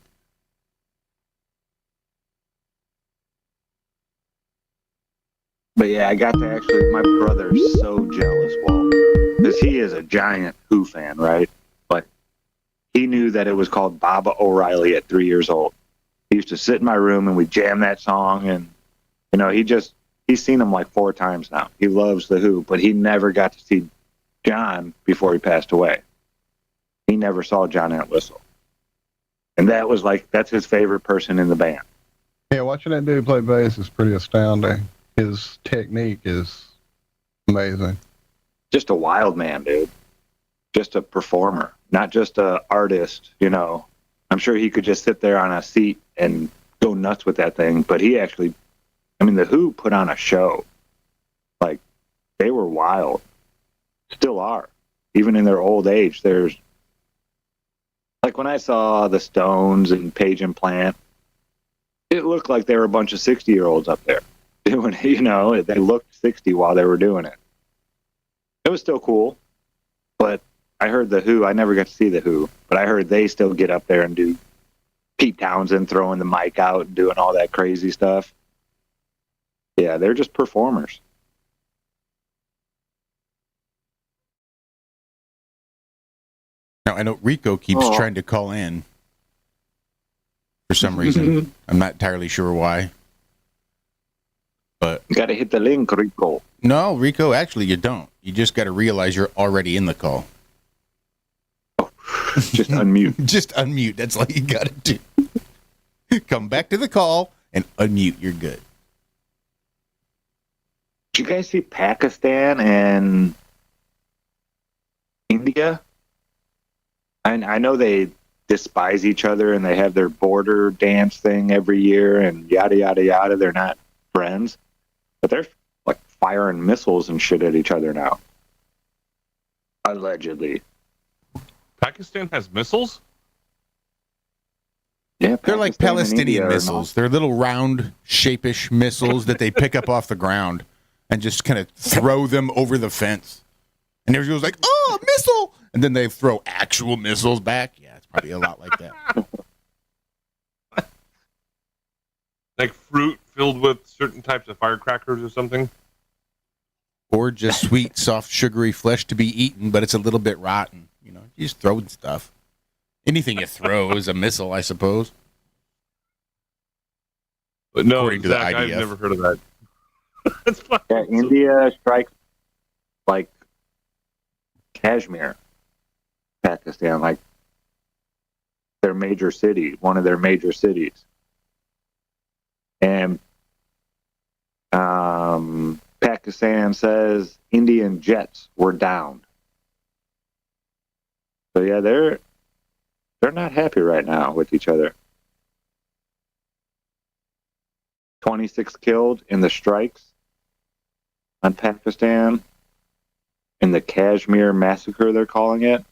But yeah, I got to actually, my brother's so jealous, Walt, because he is a giant Who fan, right? But he knew that it was called Baba O'Reilly at 3 years old. He used to sit in my room and we jam that song, and he's seen them like 4 times now. He loves the Who, but he never got to see John before he passed away. He never saw John Entwistle. And that's his favorite person in the band. Yeah, watching that dude play bass is pretty astounding. His technique is amazing. Just a wild man, dude. Just a performer, not just a artist, I'm sure he could just sit there on a seat and go nuts with that thing, but he actually, the Who put on a show. Like, they were wild. Still are. Even in their old age, there's, like when I saw the Stones and Page and Plant, it looked like they were a bunch of 60-year-olds up there doing it, they looked 60 while they were doing it. It was still cool, but I heard the Who, I never got to see the Who, but I heard they still get up there and do Pete Townsend throwing the mic out and doing all that crazy stuff. Yeah, they're just performers. Now, I know Rico keeps trying to call in for some reason. I'm not entirely sure why. But you got to hit the link, Rico. No, Rico, actually, you don't. You just got to realize you're already in the call. Just unmute. Just unmute. That's all you got to do. Come back to the call and unmute. You're good. Did you guys see Pakistan and India? I know they despise each other and they have their border dance thing every year and yada, yada, yada. They're not friends. But they're like firing missiles and shit at each other now. Allegedly. Pakistan has missiles? Yeah, they're like Palestinian missiles. They're little round, shape-ish missiles that they pick up off the ground and just kind of throw them over the fence. And everyone's like, oh, a missile! And then they throw actual missiles back. Yeah, it's probably a lot like that. Like fruit filled with certain types of firecrackers or something? Or just sweet, soft, sugary flesh to be eaten, but it's a little bit rotten. You're just throwing stuff. Anything you throw is a missile, I suppose. But no, according to Zack, the IDF. I've never heard of that. That's fucking yeah, India strikes like Kashmir, Pakistan, like their major city, one of their major cities. And Pakistan says Indian jets were downed. So yeah, they're not happy right now with each other. 26 killed in the strikes on Pakistan, in the Kashmir massacre, they're calling it.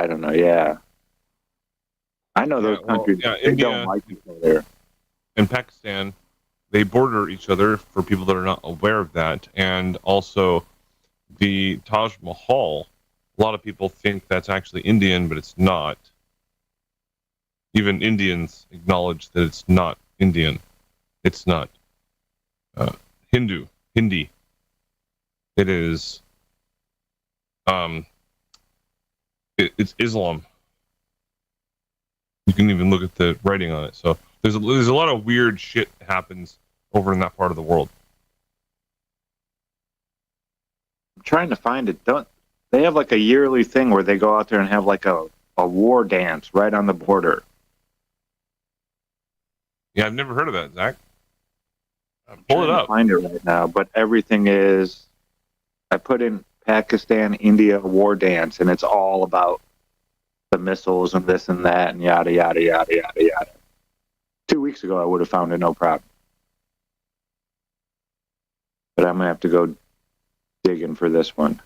I don't know. Yeah, I know those countries. They India don't like each other. and Pakistan, they border each other. For people that are not aware of that, and also the Taj Mahal. A lot of people think that's actually Indian, but it's not. Even Indians acknowledge that it's not Indian. It's not Hindi. It is it's Islam. You can even look at the writing on it. So there's a lot of weird shit that happens over in that part of the world. I'm trying to find it. Don't they have like a yearly thing where they go out there and have like a war dance right on the border? Yeah, I've never heard of that, Zach. Pull it up. Find it right now, but everything is. I put in Pakistan, India war dance, and it's all about the missiles and this and that and yada yada yada yada yada. 2 weeks ago, I would have found it no problem, but I'm gonna have to go digging for this one.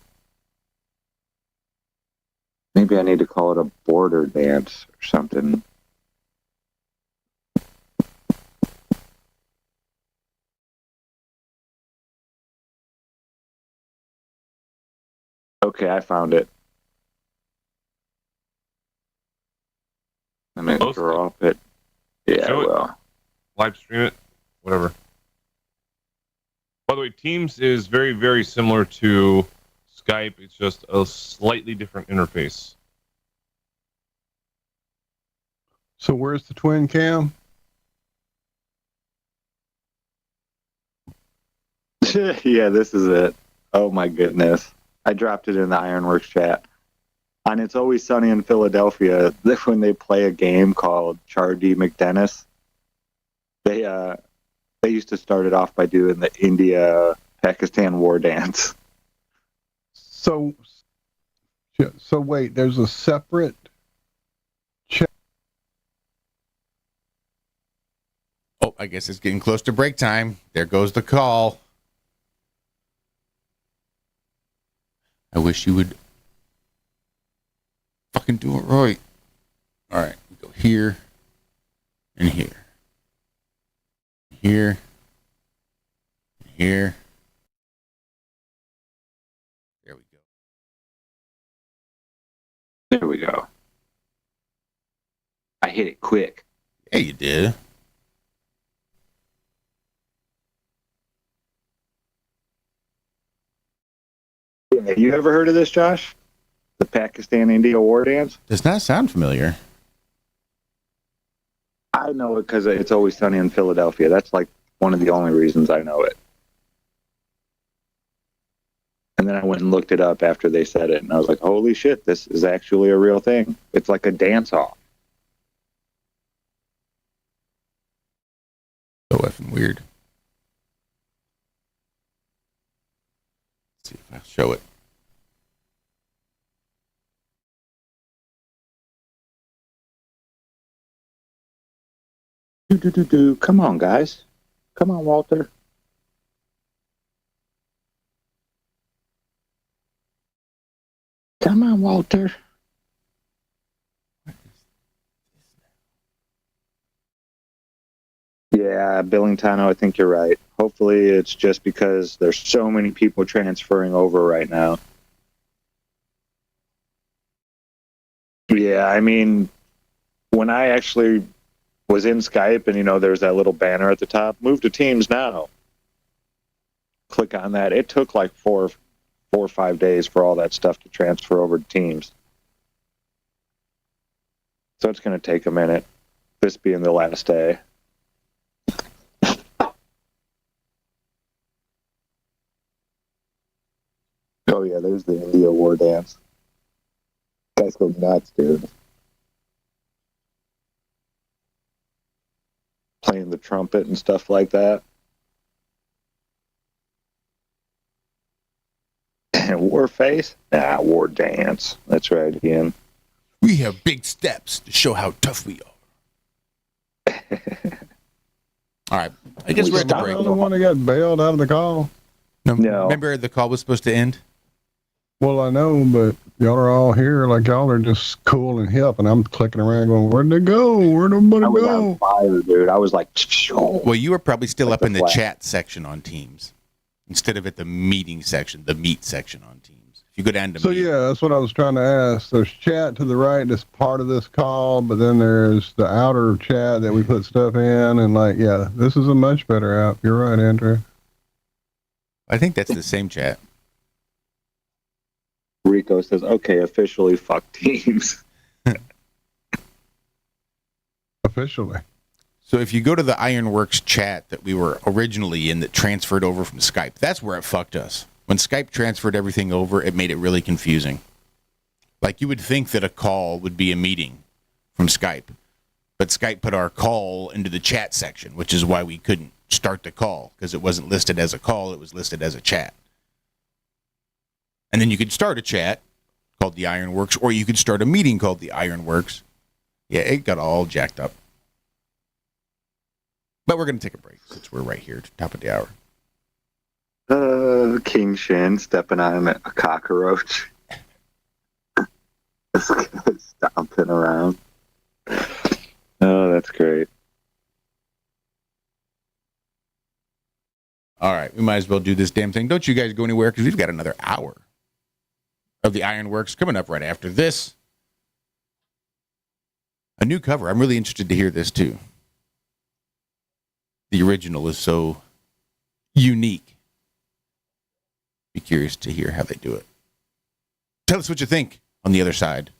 Maybe I need to call it a border dance or something. Okay, I found it. I'm going to drop it. Yeah, Show it. well. Live stream it. Whatever. By the way, Teams is very, very similar to Skype. It's just a slightly different interface. So where's the twin cam? Yeah, this is it. Oh my goodness. I dropped it in the IRONWORX chat. And It's Always Sunny in Philadelphia, when they play a game called Chardy McDennis, they used to start it off by doing the India-Pakistan war dance. So wait, there's a separate chat. Oh, I guess it's getting close to break time. There goes the call. I wish you would fucking do it right. All right, we go here and here. Here. Here. There we go. There we go. I hit it quick. Yeah, you did. Have you ever heard of this, Josh? The Pakistan-India war dance? Does not sound familiar. I know it because It's Always Sunny in Philadelphia. That's like one of the only reasons I know it. And then I went and looked it up after they said it, and I was like, holy shit, this is actually a real thing. It's like a dance-off. So effing weird. Let's see if I'll show it. Come on, guys. Come on, Walter. Come on, Walter. Yeah, Billingtano, I think you're right. Hopefully it's just because there's so many people transferring over right now. Yeah, I mean, when I actually was in Skype and, there's that little banner at the top, move to Teams now. Click on that. It took like 4 or 5 days for all that stuff to transfer over to Teams. So it's going to take a minute, this being the last day. Oh yeah, there's the India war dance. Guys go nuts, dude. Playing the trumpet and stuff like that. And war face? Nah, war dance. That's right, again. We have big steps to show how tough we are. All right. I guess we're at the break. The one that got bailed out of the call. No. Remember the call was supposed to end? Well, I know, but y'all are all here like y'all are just cool and hip, and I'm clicking around going, where'd they go? Where'd everybody I was go? on fire, dude. I was like, Well, you were probably still Like up in the the flag. chat section on Teams instead of at the meeting section, the meet section on Teams. If you go down to So meet, yeah, that's what I was trying to ask. There's chat to the right that's part of this call, but then there's the outer chat that we put stuff in, and like, yeah, this is a much better app. You're right, Andrew. I think that's the same chat. Rico says, okay, officially fuck Teams. Officially. So if you go to the IRONWORX chat that we were originally in that transferred over from Skype, that's where it fucked us. When Skype transferred everything over, it made it really confusing. Like you would think that a call would be a meeting from Skype, but Skype put our call into the chat section, which is why we couldn't start the call because it wasn't listed as a call, it was listed as a chat. And then you could start a chat called the IRONWORX, or you could start a meeting called the IRONWORX. Yeah, it got all jacked up. But we're going to take a break since we're right here at the top of the hour. King Shin stepping on a cockroach. This guy's stomping around. Oh, that's great. All right, we might as well do this damn thing. Don't you guys go anywhere because we've got another hour of the IRONWORX coming up right after this. A new cover. I'm really interested to hear this too. The original is so unique. Be curious to hear how they do it. Tell us what you think on the other side.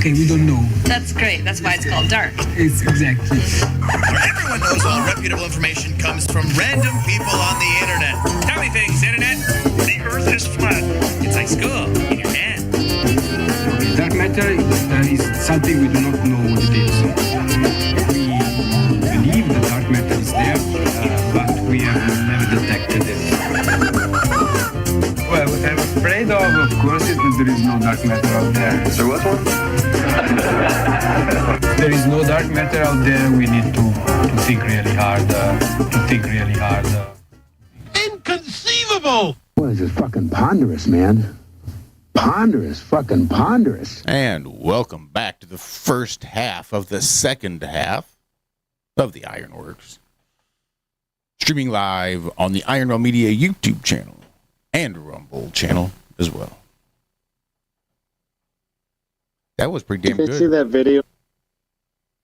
Okay, we don't know. That's great. That's why it's called dark. It's exactly. Where everyone knows all reputable information comes from random people on the internet. Tell me things, internet. The earth is flat. It's like school in your hand. Okay, dark matter is something we do not know what it is. We believe the dark matter is there, but we have never detected it. Well, what I'm afraid of course there is no dark matter out there. There was one? There is no dark matter out there. We need to think really hard. Inconceivable! Boy, this is fucking ponderous, man. Ponderous, fucking ponderous. And welcome back to the first half of the second half of the IRONWORX. Streaming live on the ironrealmmedia YouTube channel and Rumble channel as well. That was pretty damn Did good. you see that video?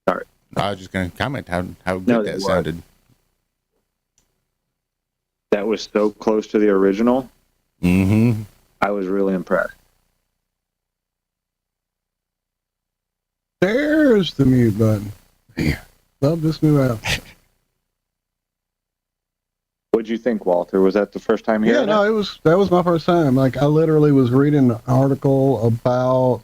Sorry. I was just going to comment how good No, that they sounded. That was so close to the original. Mm-hmm. I was really impressed. There's the mute button. Yeah. Love this new app. What'd you think, Walter? Was that the first time Yeah, hearing no, that was my first time. Like, I literally was reading an article about,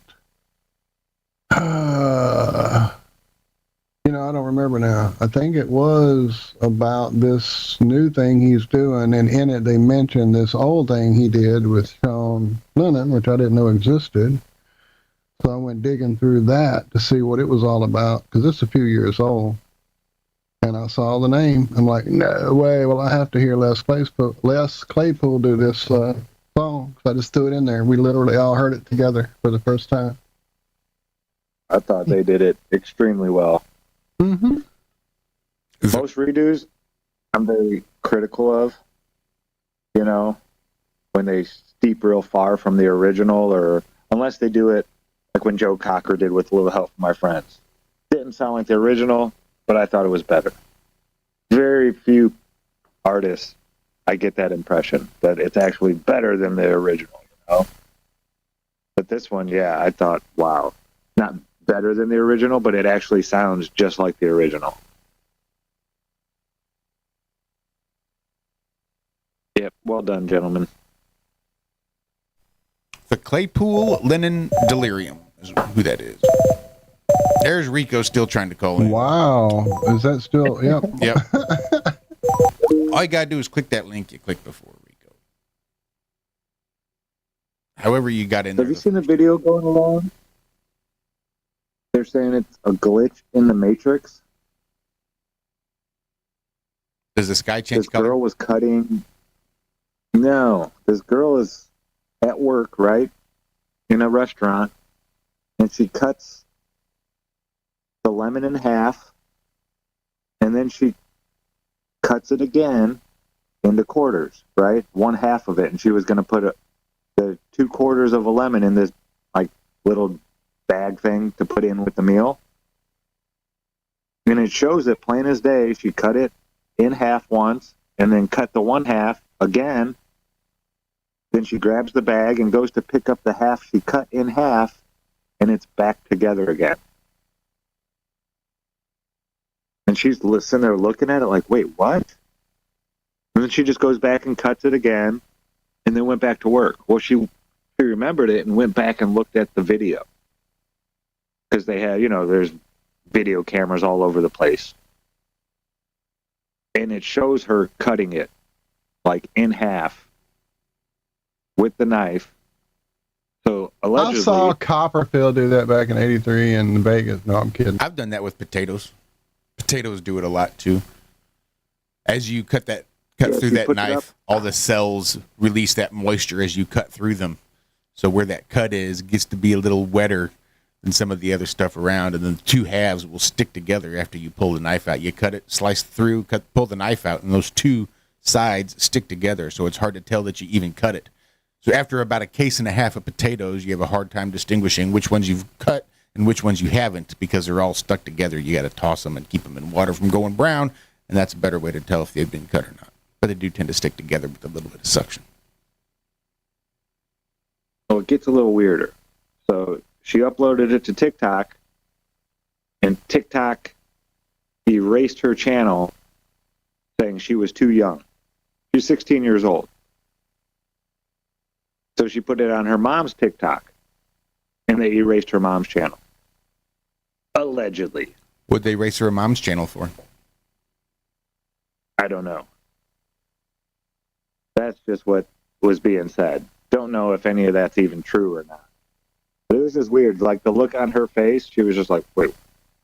I don't remember now. I think it was about this new thing he's doing, and in it they mentioned this old thing he did with Sean Lennon, which I didn't know existed. So I went digging through that to see what it was all about, because it's a few years old. And I saw the name. I'm like, no way. Well, I have to hear Les Claypool do this song. So I just threw it in there. We literally all heard it together for the first time. I thought they did it extremely well. Mm-hmm. Most redos, I'm very critical of. When they steep real far from the original, or unless they do it like when Joe Cocker did with A Little Help from My Friends. Didn't sound like the original, but I thought it was better. Very few artists, I get that impression, that it's actually better than the original, But this one, yeah, I thought, wow. Not better than the original, but it actually sounds just like the original. Yep, well done, gentlemen. The Claypool Lennon Delirium is who that is. There's Rico still trying to call in. Wow. Is that still? Yep. Yep. All you got to do is click that link you clicked before, Rico. However you got in there. Have you seen the video going along? They're saying it's a glitch in the Matrix. Does the sky change this color? Girl was cutting. No, this girl is at work, right? In a restaurant. And she cuts the lemon in half. And then she cuts it again into quarters, right? One half of it. And she was going to put the 2/4 of a lemon in this like little bag thing to put in with the meal. And it shows it plain as day. She cut it in half once and then cut the one half again. Then she grabs the bag and goes to pick up the half she cut in half, and it's back together again. And she's sitting there looking at it like, wait, what? And then she just goes back and cuts it again and then went back to work. Well, she remembered it and went back and looked at the video. Because they had, there's video cameras all over the place. And it shows her cutting it, like, in half with the knife. So, allegedly... I saw Copperfield do that back in '83 in Vegas. No, I'm kidding. I've done that with potatoes. Potatoes do it a lot, too. As you cut through that knife, all the cells release that moisture as you cut through them. So where that cut is gets to be a little wetter than some of the other stuff around, and then the two halves will stick together after you pull the knife out. You cut it, slice through, pull the knife out, and those two sides stick together, so it's hard to tell that you even cut it. So after about a case and a half of potatoes, you have a hard time distinguishing which ones you've cut and which ones you haven't, because they're all stuck together. You got to toss them and keep them in water from going brown, and that's a better way to tell if they've been cut or not. But they do tend to stick together with a little bit of suction. So it gets a little weirder. So she uploaded it to TikTok, and TikTok erased her channel saying she was too young. She's 16 years old. So she put it on her mom's TikTok, and they erased her mom's channel. Allegedly. What'd they erase her mom's channel for? I don't know. That's just what was being said. don't know if any of that's even true or not. But it was just weird. Like, the look on her face, she was just like, wait,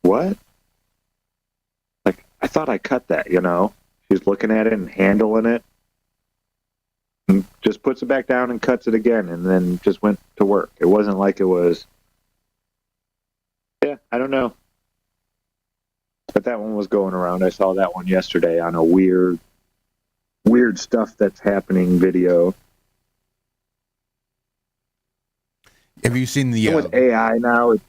what? Like, I thought I cut that, you know? She's looking at it and handling it. And just puts it back down and cuts it again, and then just went to work. It wasn't like it was... Yeah, I don't know. But that one was going around. I saw that one yesterday on a weird stuff that's happening video. Have you seen the... with AI now, it's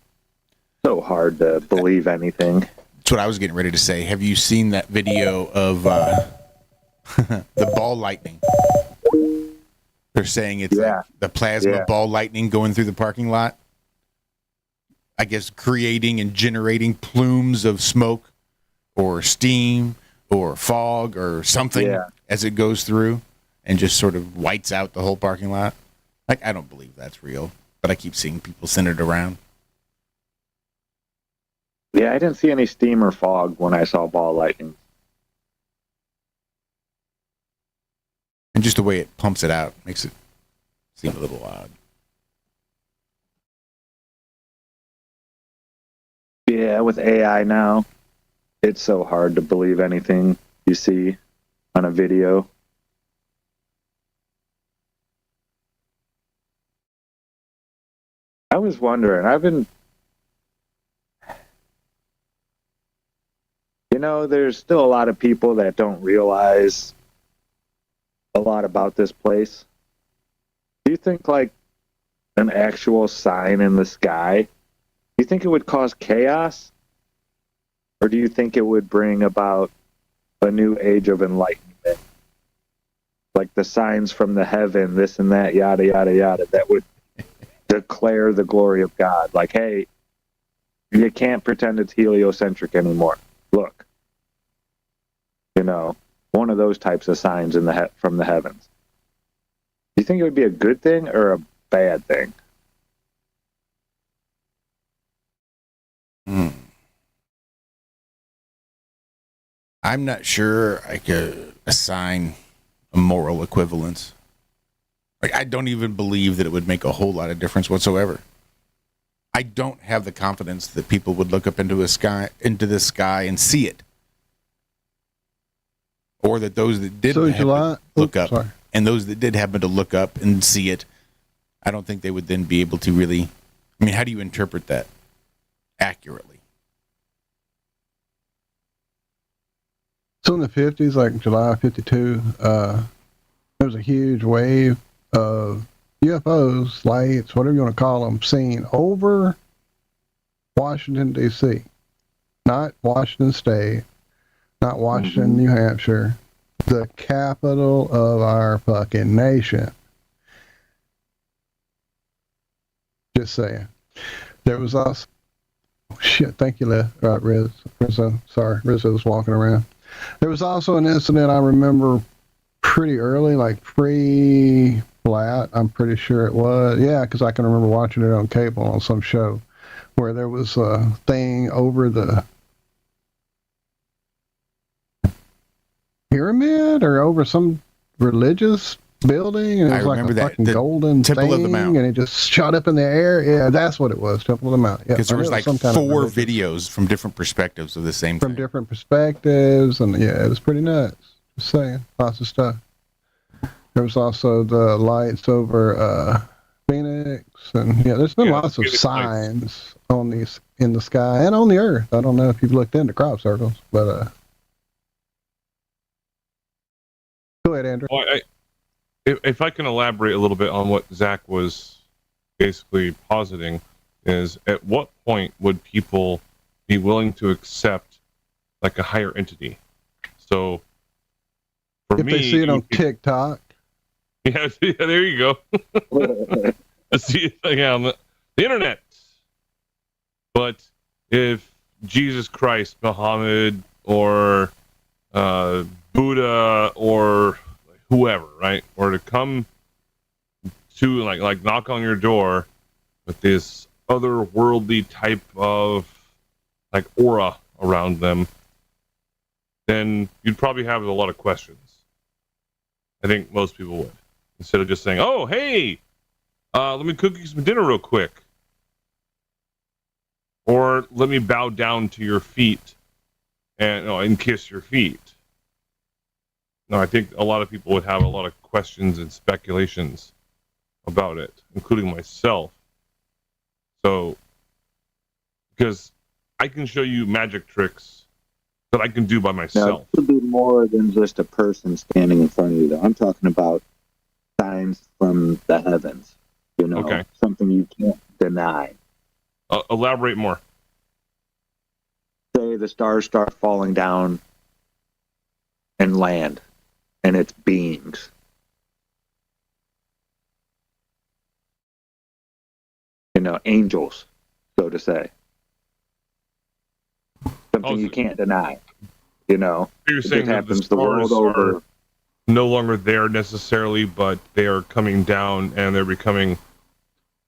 so hard to believe anything. That's what I was getting ready to say. Have you seen that video of the ball lightning? They're saying it's like the plasma ball lightning going through the parking lot. I guess creating and generating plumes of smoke or steam or fog or something as it goes through and just sort of whites out the whole parking lot. Like, I don't believe that's real, but I keep seeing people send it around. Yeah, I didn't see any steam or fog when I saw ball lightning. And just the way it pumps it out makes it seem a little odd. Yeah, with AI now, it's so hard to believe anything you see on a video. I was wondering, there's still a lot of people that don't realize a lot about this place. Do you think, like, an actual sign in the sky, do you think it would cause chaos? Or do you think it would bring about a new age of enlightenment? Like the signs from the heaven, this and that, yada, yada, yada, that would declare the glory of God. Like, hey, you can't pretend it's heliocentric anymore. Look. One of those types of signs from the heavens. Do you think it would be a good thing or a bad thing? I'm not sure I could assign a moral equivalence. Like, I don't even believe that it would make a whole lot of difference whatsoever. I don't have the confidence that people would look up into the sky and see it. Or that those that did look up, and those that did happen to look up and see it, I don't think they would then be able to really... I mean, how do you interpret that accurately? So in the 50s, like July 52, there was a huge wave of UFOs, lights, whatever you want to call them, seen over Washington, D.C. Not Washington State, not Washington, New Hampshire, the capital of our fucking nation. Just saying. There was also... Shit, thank you, Riz. Sorry, Rizzo was walking around. There was also an incident I remember pretty early, like pre-flat, I'm pretty sure it was. Yeah, because I can remember watching it on cable on some show where there was a thing over the pyramid or over some religious building, and it was like a fucking golden Temple thing, of the Mount, and it just shot up in the air. Yeah, that's what it was, Temple of the Mount. Because there was like 4 videos from different perspectives of the same thing. From different perspectives, and yeah, it was pretty nuts. Just saying, lots of stuff. There was also the lights over Phoenix, and yeah, there's been lots of signs on these in the sky and on the earth. I don't know if you've looked into crop circles, but go ahead, Andrew. Well, if I can elaborate a little bit on what Zack was basically positing, is at what point would people be willing to accept like a higher entity? So for if me, they see it on TikTok. Yeah, there you go. See, yeah, on the internet. But if Jesus Christ, Muhammad, or Buddha, or whoever, right, or to come to like knock on your door with this otherworldly type of like aura around them, then you'd probably have a lot of questions. I think most people would, instead of just saying, "Oh, hey, Let me cook you some dinner real quick. Or let me bow down to your feet and kiss your feet. No, I think a lot of people would have a lot of questions and speculations about it, including myself. So, because I can show you magic tricks that I can do by myself. Now, it could be more than just a person standing in front of you, though. I'm talking about signs from the heavens. You know, Okay. something you can't deny. Elaborate more. Say the stars start falling down and land, and it's beings. You know, angels, so to say. Something you can't deny. You know, You're it saying just that happens the the world stars over. are no longer there necessarily, but they are coming down and they're becoming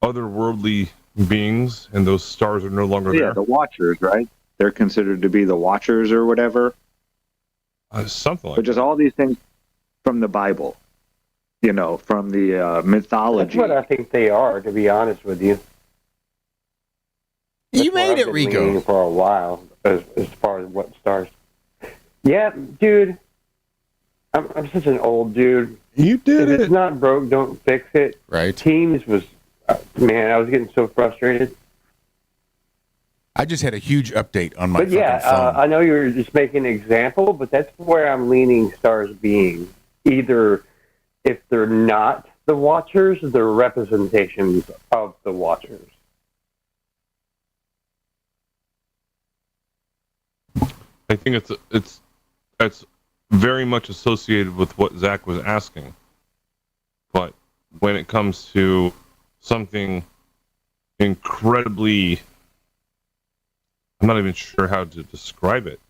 otherworldly beings, and those stars are no longer Yeah, there. the Watchers, right? They're considered to be the Watchers or whatever. Something like But just all these things from the Bible, you know, from the mythology. That's what I think they are, to be honest with you. You made I've it, been Rico. leaning for a while, as far as what stars. Yeah, dude. I'm such an old dude. You did If it's not broke, don't fix it. Right. Teams was, man, I was getting so frustrated. I just had a huge update on my But yeah, fucking phone. I know you were just making an example, but that's where I'm leaning stars being. Either if they're not the Watchers, they're representations of the Watchers. I think it's very much associated with what Zack was asking. But when it comes to something incredibly, I'm not even sure how to describe it.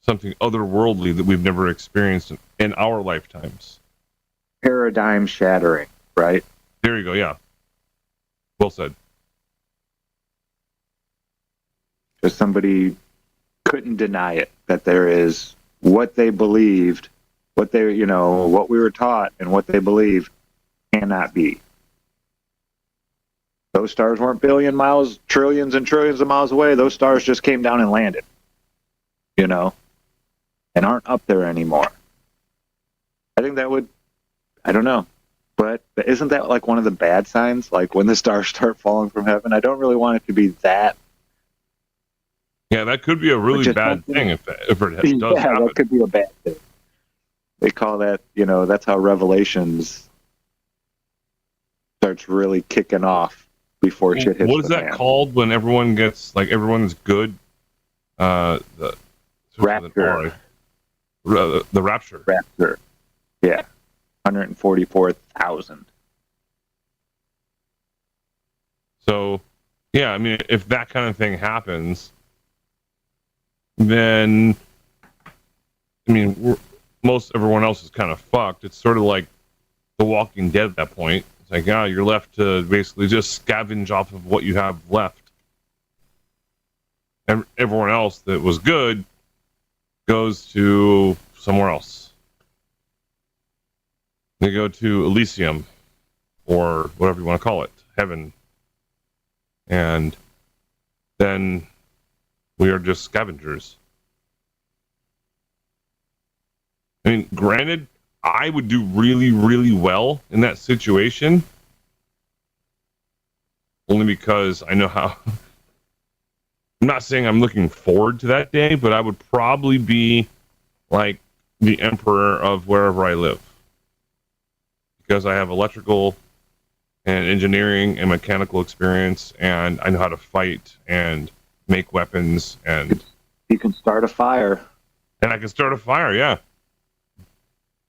Something otherworldly that we've never experienced in our lifetimes. Paradigm shattering, right? There you go, yeah. Well said. Because somebody couldn't deny it, that there is what they believed, what they, you know, what we were taught and what they believe cannot be. Those stars weren't billion miles, trillions and trillions of miles away. Those stars just came down and landed, you know, and aren't up there anymore. I think that would, I don't know, but isn't that like one of the bad signs? Like when the stars start falling from heaven? I don't really want it to be that. Yeah, that could be a really bad thing if it does happen. That could be a bad thing. They call that, you know, that's how Revelations starts really kicking off before shit hits What is the that fan. called when everyone gets, like, everyone's good? The Rapture. The rapture. Rapture. Yeah. 144,000. So, yeah, I mean, if that kind of thing happens, then, I mean, most everyone else is kind of fucked. It's sort of like The Walking Dead at that point. It's like, you're left to basically just scavenge off of what you have left. And everyone else that was good goes to somewhere else. They go to Elysium, or whatever you want to call it, heaven. And then we are just scavengers. I mean, granted, I would do really, really well in that situation. Only because I know how. I'm not saying I'm looking forward to that day, but I would probably be like the emperor of wherever I live. Because I have electrical and engineering and mechanical experience, and I know how to fight and make weapons, and you can start a fire. And I can start a fire, yeah.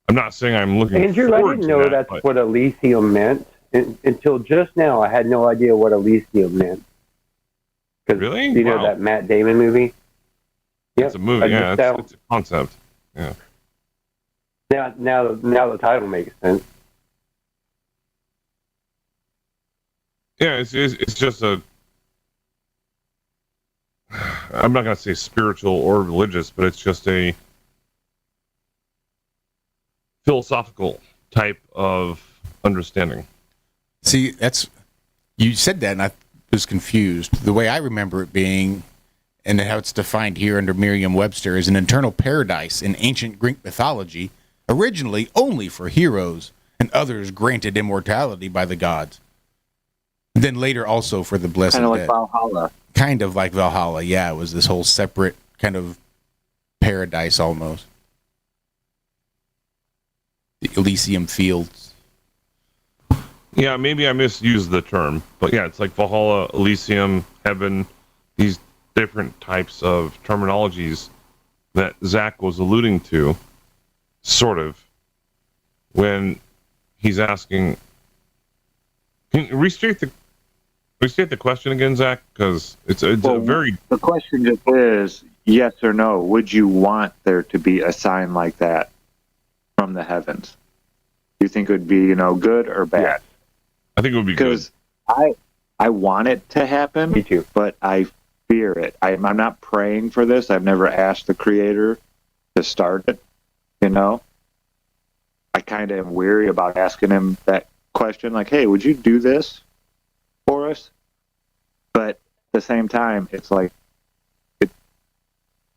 I'm not saying I'm looking Andrew, I forward didn't to know that, that's but what Elysium meant. Until just now, I had no idea what Elysium meant. Really? You know Wow. that Matt Damon movie? It's a movie, yeah. That- It's a concept. Yeah. Now the title makes sense. Yeah, it's just a. I'm not gonna say spiritual or religious, but it's just a philosophical type of understanding. See, you said that, and I was confused. The way I remember it being, and how it's defined here under Merriam-Webster, is an internal paradise in ancient Greek mythology, originally only for heroes and others granted immortality by the gods. And then later also for the blessed Kind of like dead. Valhalla. Kind of like Valhalla, yeah. It was this whole separate kind of paradise almost. The Elysium Fields. Yeah, maybe I misused the term, but yeah, it's like Valhalla, Elysium, Heaven, these different types of terminologies that Zack was alluding to, sort of, when he's asking. Can you restate the question again, Zack? Because it's a very. The question just is yes or no. Would you want there to be a sign like that from the heavens? Do you think it would be, good or bad? Yes. I think it would be good. Because I want it to happen. Me too. But I fear it. I'm not praying for this. I've never asked the Creator to start it. I kind of am weary about asking him that question, like, "Hey, would you do this for us?" But at the same time, it's like,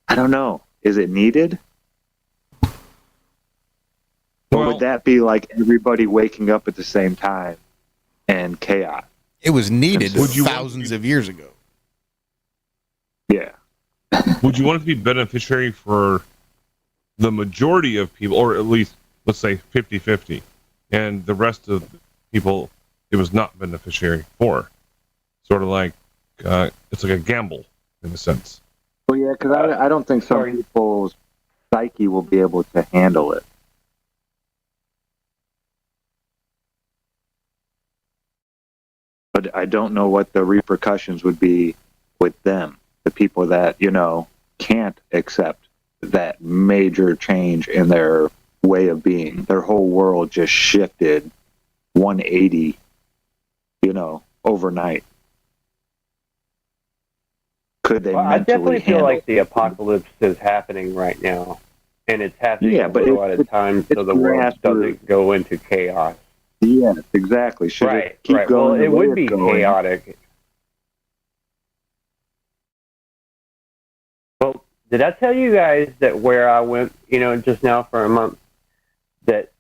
I don't know. Is it needed? Or would that be like everybody waking up at the same time and chaos? It was needed thousands of years ago. Yeah. Would you want it to be beneficiary for the majority of people, or at least, let's say, 50-50, and the rest of people it was not beneficiary for? Sort of like, it's like a gamble, in a sense. Well, yeah, because I don't think some people's psyche will be able to handle it. But I don't know what the repercussions would be with them, the people that, can't accept that major change in their way of being. Their whole world just shifted 180, overnight. Could they I definitely feel like it? the apocalypse is happening right now. And it's happening Yeah, but a lot of times so the world doesn't go into chaos. Yes, exactly. Should it keep going? Well, it the way would be it's going? chaotic. Well, did I tell you guys that where I went, just now for a month, that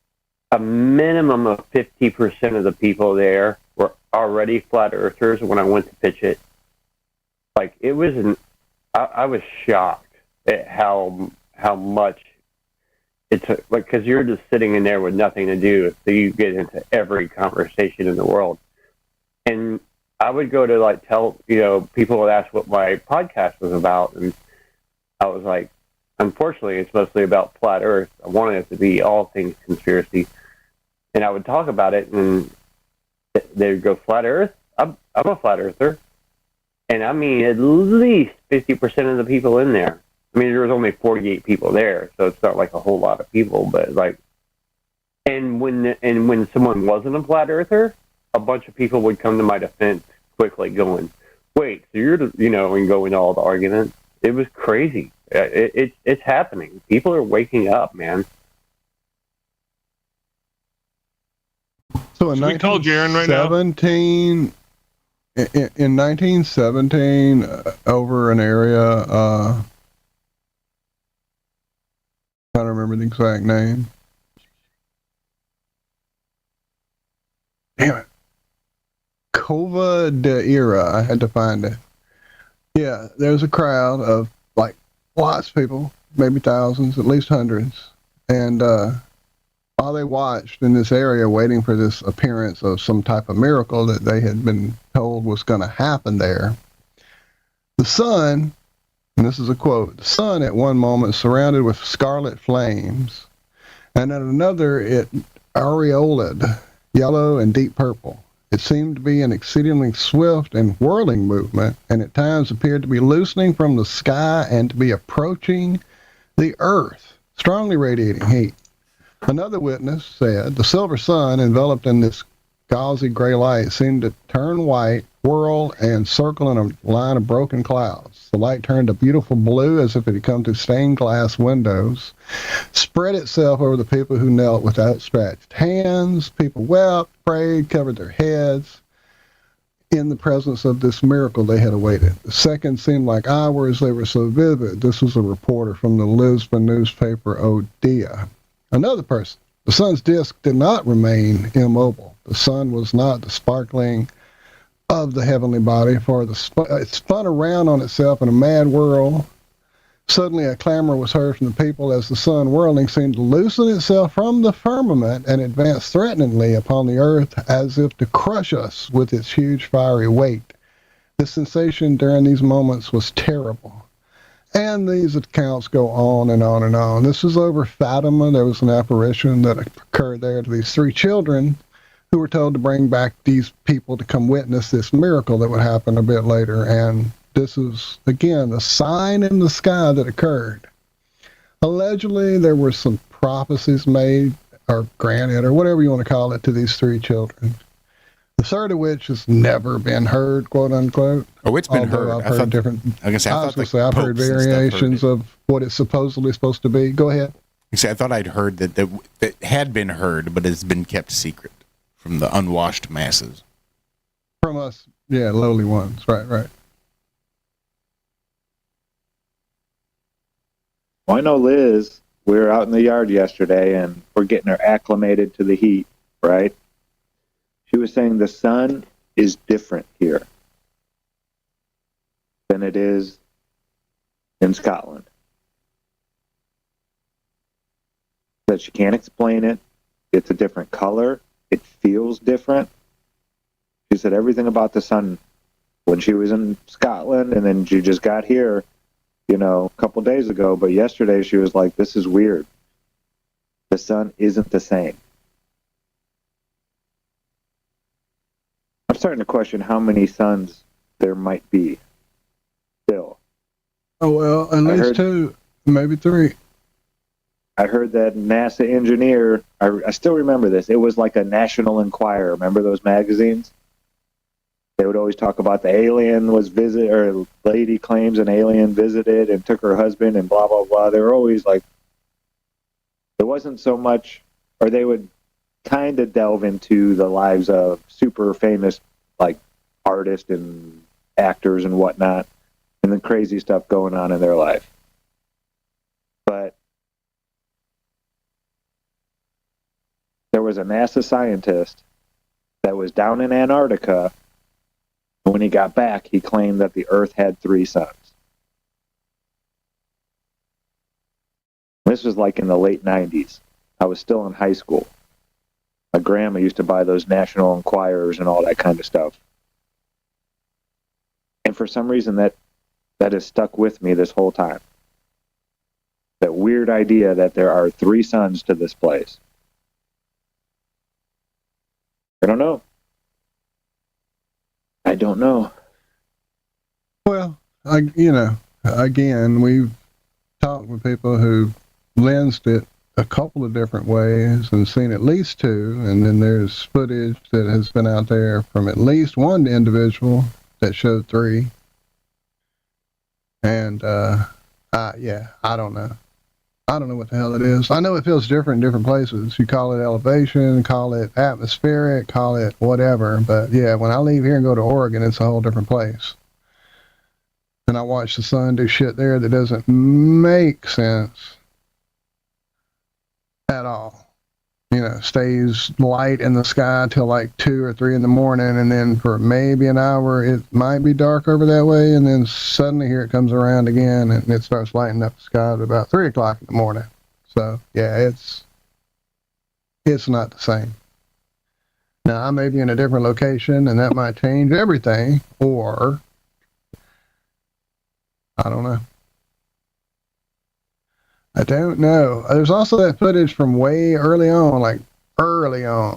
a minimum of 50% of the people there were already flat earthers when I went to pitch it? Like, it was I was shocked at how much it's like, because you're just sitting in there with nothing to do, so you get into every conversation in the world. And I would go to tell people would ask what my podcast was about, and I was like, unfortunately, it's mostly about flat Earth. I wanted it to be all things conspiracy, and I would talk about it, and they would go, "Flat Earth? I'm a flat earther," and I mean at least 50% of the people in there. I mean, there was only 48 people there, so it's not like a whole lot of people, but and when someone wasn't a flat earther, a bunch of people would come to my defense quickly, going, "Wait, so you're and go into all the arguments." It was crazy. It's happening. People are waking up, man. So in 1917, in 1917, over an area. I don't remember the exact name. Damn it. Cova de Ira. I had to find it. Yeah, there's a crowd of lots of people, maybe thousands, at least hundreds. And while they watched in this area waiting for this appearance of some type of miracle that they had been told was going to happen there, the sun, and this is a quote, "The sun at one moment surrounded with scarlet flames, and at another it aureoled, yellow and deep purple. It seemed to be an exceedingly swift and whirling movement, and at times appeared to be loosening from the sky and to be approaching the earth, strongly radiating heat. Another witness said, the silver sun, enveloped in this gauzy gray light, seemed to turn white, whirl, and circle in a line of broken clouds. The light turned a beautiful blue as if it had come through stained glass windows, spread itself over the people who knelt with outstretched hands. People wept, prayed, covered their heads in the presence of this miracle they had awaited. The seconds seemed like hours. They were so vivid. This was a reporter from the Lisbon newspaper O Dia. Another person. The sun's disk did not remain immobile. The sun was not the sparkling of the heavenly body, for it spun around on itself in a mad whirl. Suddenly a clamor was heard from the people as the sun, whirling, seemed to loosen itself from the firmament and advance threateningly upon the earth as if to crush us with its huge fiery weight. The sensation during these moments was terrible. And these accounts go on and on and on. This was over Fatima. There was an apparition that occurred there to these 3 children who were told to bring back these people to come witness this miracle that would happen a bit later. And this is, again, the sign in the sky that occurred. Allegedly, there were some prophecies made or granted or whatever you want to call it to these 3 children. The third of which has never been heard, quote unquote. Oh, it's been heard. I've heard different. I was gonna say, I've heard variations of what it's supposedly supposed to be. Go ahead. I thought I'd heard that had been heard, but it's been kept secret from the unwashed masses. From us, yeah, lowly ones. Right. Well, I know Liz, we were out in the yard yesterday and we're getting her acclimated to the heat, right? She was saying the sun is different here than it is in Scotland. That she can't explain it. It's a different color. It feels different. She said everything about the sun when she was in Scotland, and then she just got here, a couple days ago. But yesterday she was like, this is weird. The sun isn't the same. I'm starting to question how many suns there might be still. Oh, well, at least 2, maybe 3. I heard that NASA engineer, I still remember this, it was like a National Enquirer. Remember those magazines? They would always talk about the alien or lady claims an alien visited and took her husband and blah, blah, blah. They were always like, it wasn't so much, or they would kind of delve into the lives of super famous artists and actors and whatnot, and the crazy stuff going on in their life. But there was a NASA scientist that was down in Antarctica. When he got back, he claimed that the Earth had 3 suns. This was in the late 90s. I was still in high school. My grandma used to buy those National Enquirers and all that kind of stuff. And for some reason, that has stuck with me this whole time. That weird idea that there are 3 suns to this place. I don't know. Well, again, we've talked with people who lensed it a couple of different ways and seen at least 2, and then there's footage that has been out there from at least 1 individual that showed 3. And I don't know. I don't know what the hell it is. I know it feels different in different places. You call it elevation, call it atmospheric, call it whatever. But yeah, when I leave here and go to Oregon, it's a whole different place. And I watch the sun do shit there that doesn't make sense at all. Stays light in the sky till 2 or 3 in the morning, and then for maybe an hour it might be dark over that way, and then suddenly here it comes around again and it starts lighting up the sky at about 3 o'clock in the morning. So yeah, it's not the same. Now I may be in a different location and that might change everything, or I don't know. I don't know. There's also that footage from way early on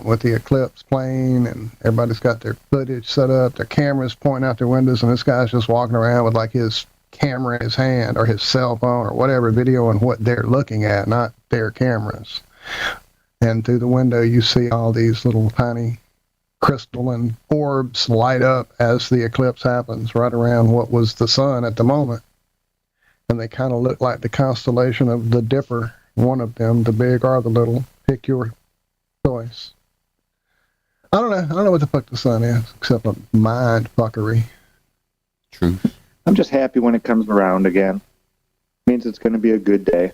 with the eclipse plane, and everybody's got their footage set up, their cameras pointing out their windows, and this guy's just walking around with his camera in his hand or his cell phone or whatever, videoing what they're looking at, not their cameras. And through the window you see all these little tiny crystalline orbs light up as the eclipse happens right around what was the sun at the moment. and they kind of look like the constellation of the Dipper, one of them, the big or the little. Pick your choice. I don't know what the fuck the sun is, except a mind fuckery. True. I'm just happy when it comes around again. Means it's going to be a good day.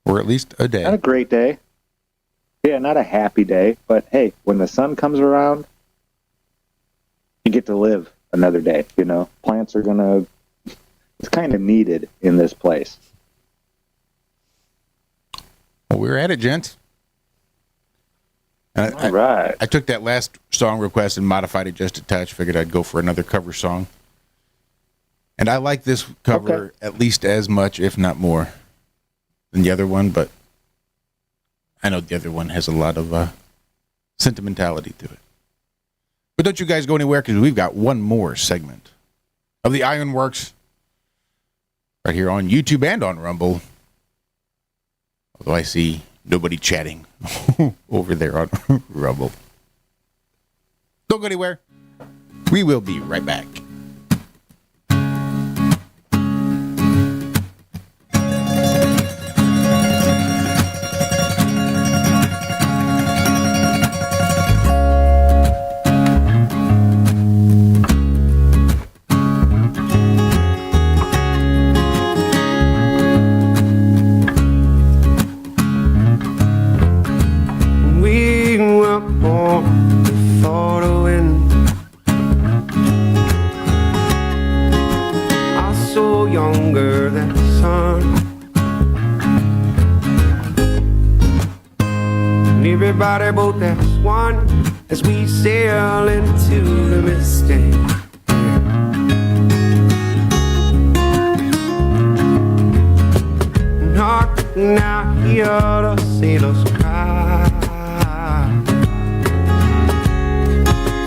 Or at least a day. Not a great day. Yeah, not a happy day, but hey, when the sun comes around, you get to live another day, you know? Plants are going to... It's kind of needed in this place. Well, we're at it, gents. And All right. I took that last song request and modified it just a touch. Figured I'd go for another cover song. And I like this cover at least as much, if not more, than the other one. But I know the other one has a lot of sentimentality to it. But don't you guys go anywhere, because we've got one more segment of the IRONWORX right here on YouTube and on Rumble. Although I see nobody chatting over there on Rumble. Don't go anywhere. We will be right back. Everybody both as one as we sail into the mistake. Not now hear the sailors cry.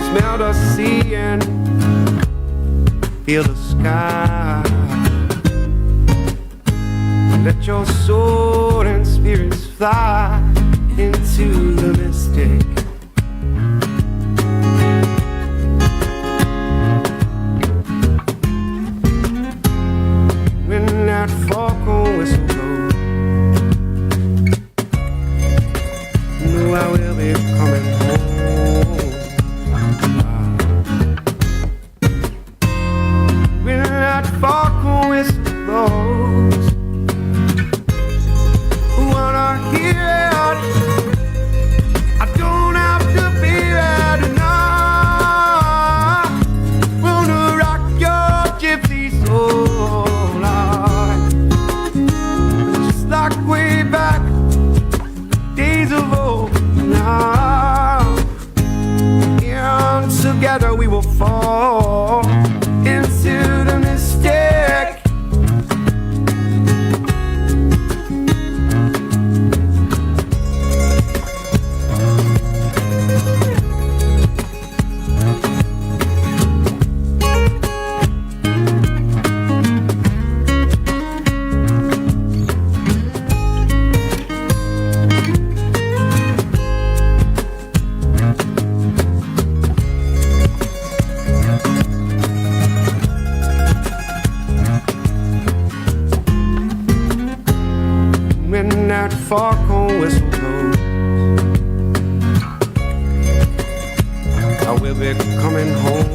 Smell the sea and feel the sky. Let your soul and spirits fly into the mistake. When that foghorn whistle blows, know I will be coming home. When that foghorn whistle blows, wanna hear it. Together we will fall into the mistake. That foghorn whistle blows, I will be coming home.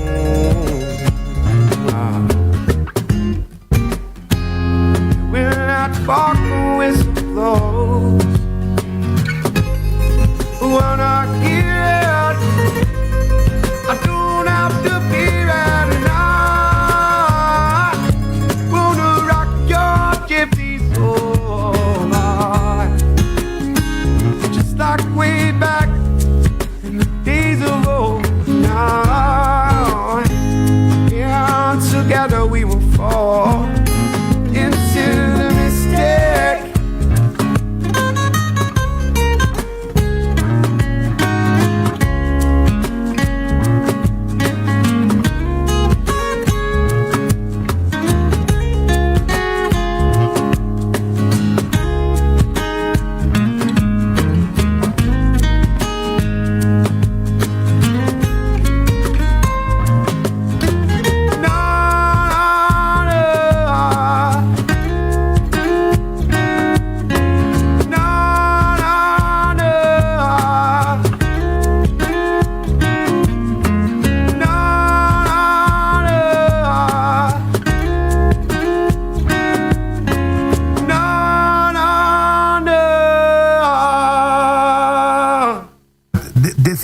When that foghorn whistle blows, wanna hear it. I don't have to fear it, and I wanna rock your gypsy soul. Like way back in the days of old. Now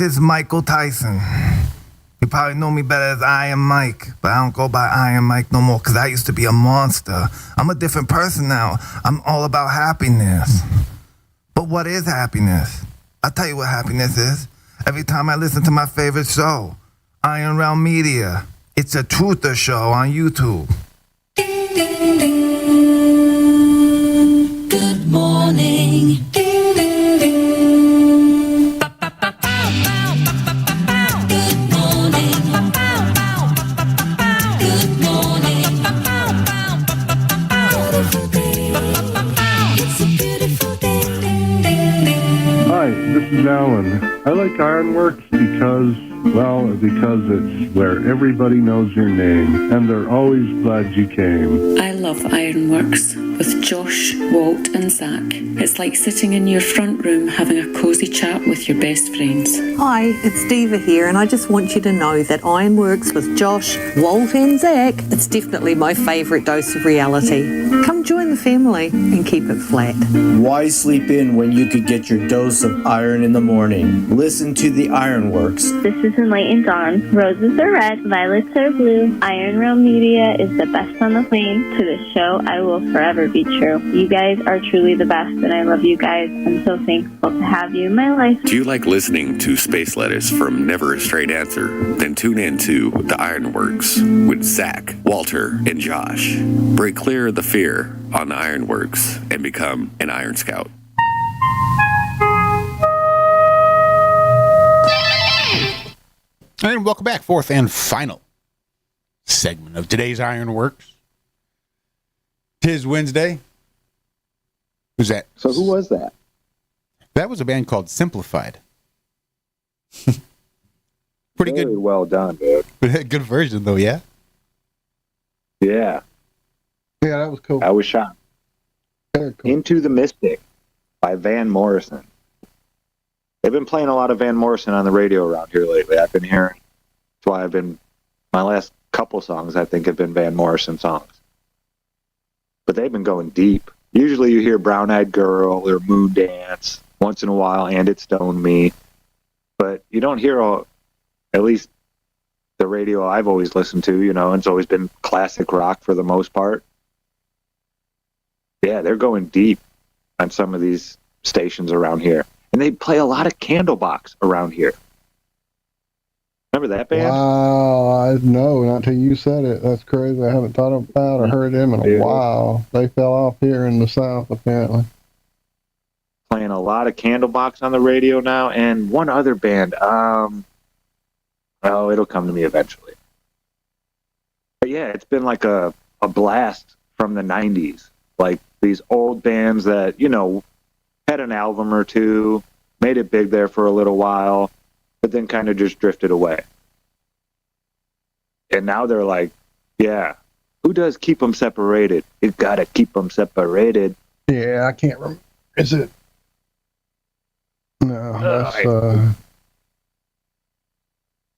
is Michael Tyson. You probably know me better as Iron Mike, but I don't go by Iron Mike no more because I used to be a monster. I'm a different person now. I'm all about happiness. But what is happiness? I'll tell you what happiness is. Every time I listen to my favorite show, ironrealmmedia. It's a truther show on YouTube. Good morning. Ding, ding, ding. Good morning. Good morning. Beautiful day. It's a beautiful day. Hi, this is Alan. I like IRONWORX because it's where everybody knows your name, and they're always glad you came. I love IRONWORX with Josh, Walt, and Zack. It's like sitting in your front room having a cozy chat with your best friends. Hi, it's Diva here, and I just want you to know that IRONWORX with Josh, Walt, and Zack, it's definitely my favourite dose of reality. Come join the family and keep it flat. Why sleep in when you could get your dose of iron in the morning? Listen to the IRONWORX. This is Enlightened Dawn. Roses are red, violets are blue. Media is the best on the plane. To this show, I will forever be true. You guys are truly the best, and I love you guys. I'm so thankful to have you in my life. Do you like listening to space letters from Never a Straight Answer? Then tune in to the IRONWORX with Zack, Walter, and Josh. Break clear of the fear on the IRONWORX and become an Iron Scout. And welcome back, fourth and final segment of today's IRONWORX. 'Tis Wednesday. Who's that? So who was that? That was a band called Simplified. Pretty Very good. well done, dude. Good version, though, yeah? Yeah. Yeah, that was cool. I was shocked. Very cool. Into the Mystic by Van Morrison. They've been playing a lot of Van Morrison on the radio around here lately. I've been hearing. That's why my last couple songs, I think, have been Van Morrison songs. But they've been going deep. Usually you hear Brown Eyed Girl or Moon Dance once in a while, and It Stoned Me. But you don't hear, at least the radio I've always listened to, it's always been classic rock for the most part. Yeah, they're going deep on some of these stations around here. And they play a lot of Candlebox around here. Remember that band? Wow, no, not until you said it. That's crazy. I haven't thought about or heard them in a while. They fell off here in the South, apparently. Playing a lot of Candlebox on the radio now, and one other band. It'll come to me eventually. But yeah, it's been like a blast from the 90s. Like these old bands that, had an album or two, made it big there for a little while, but then kind of just drifted away. And now they're like, yeah, who does Keep 'Em Separated? You gotta keep 'em separated. Yeah, I can't remember. Is it? No,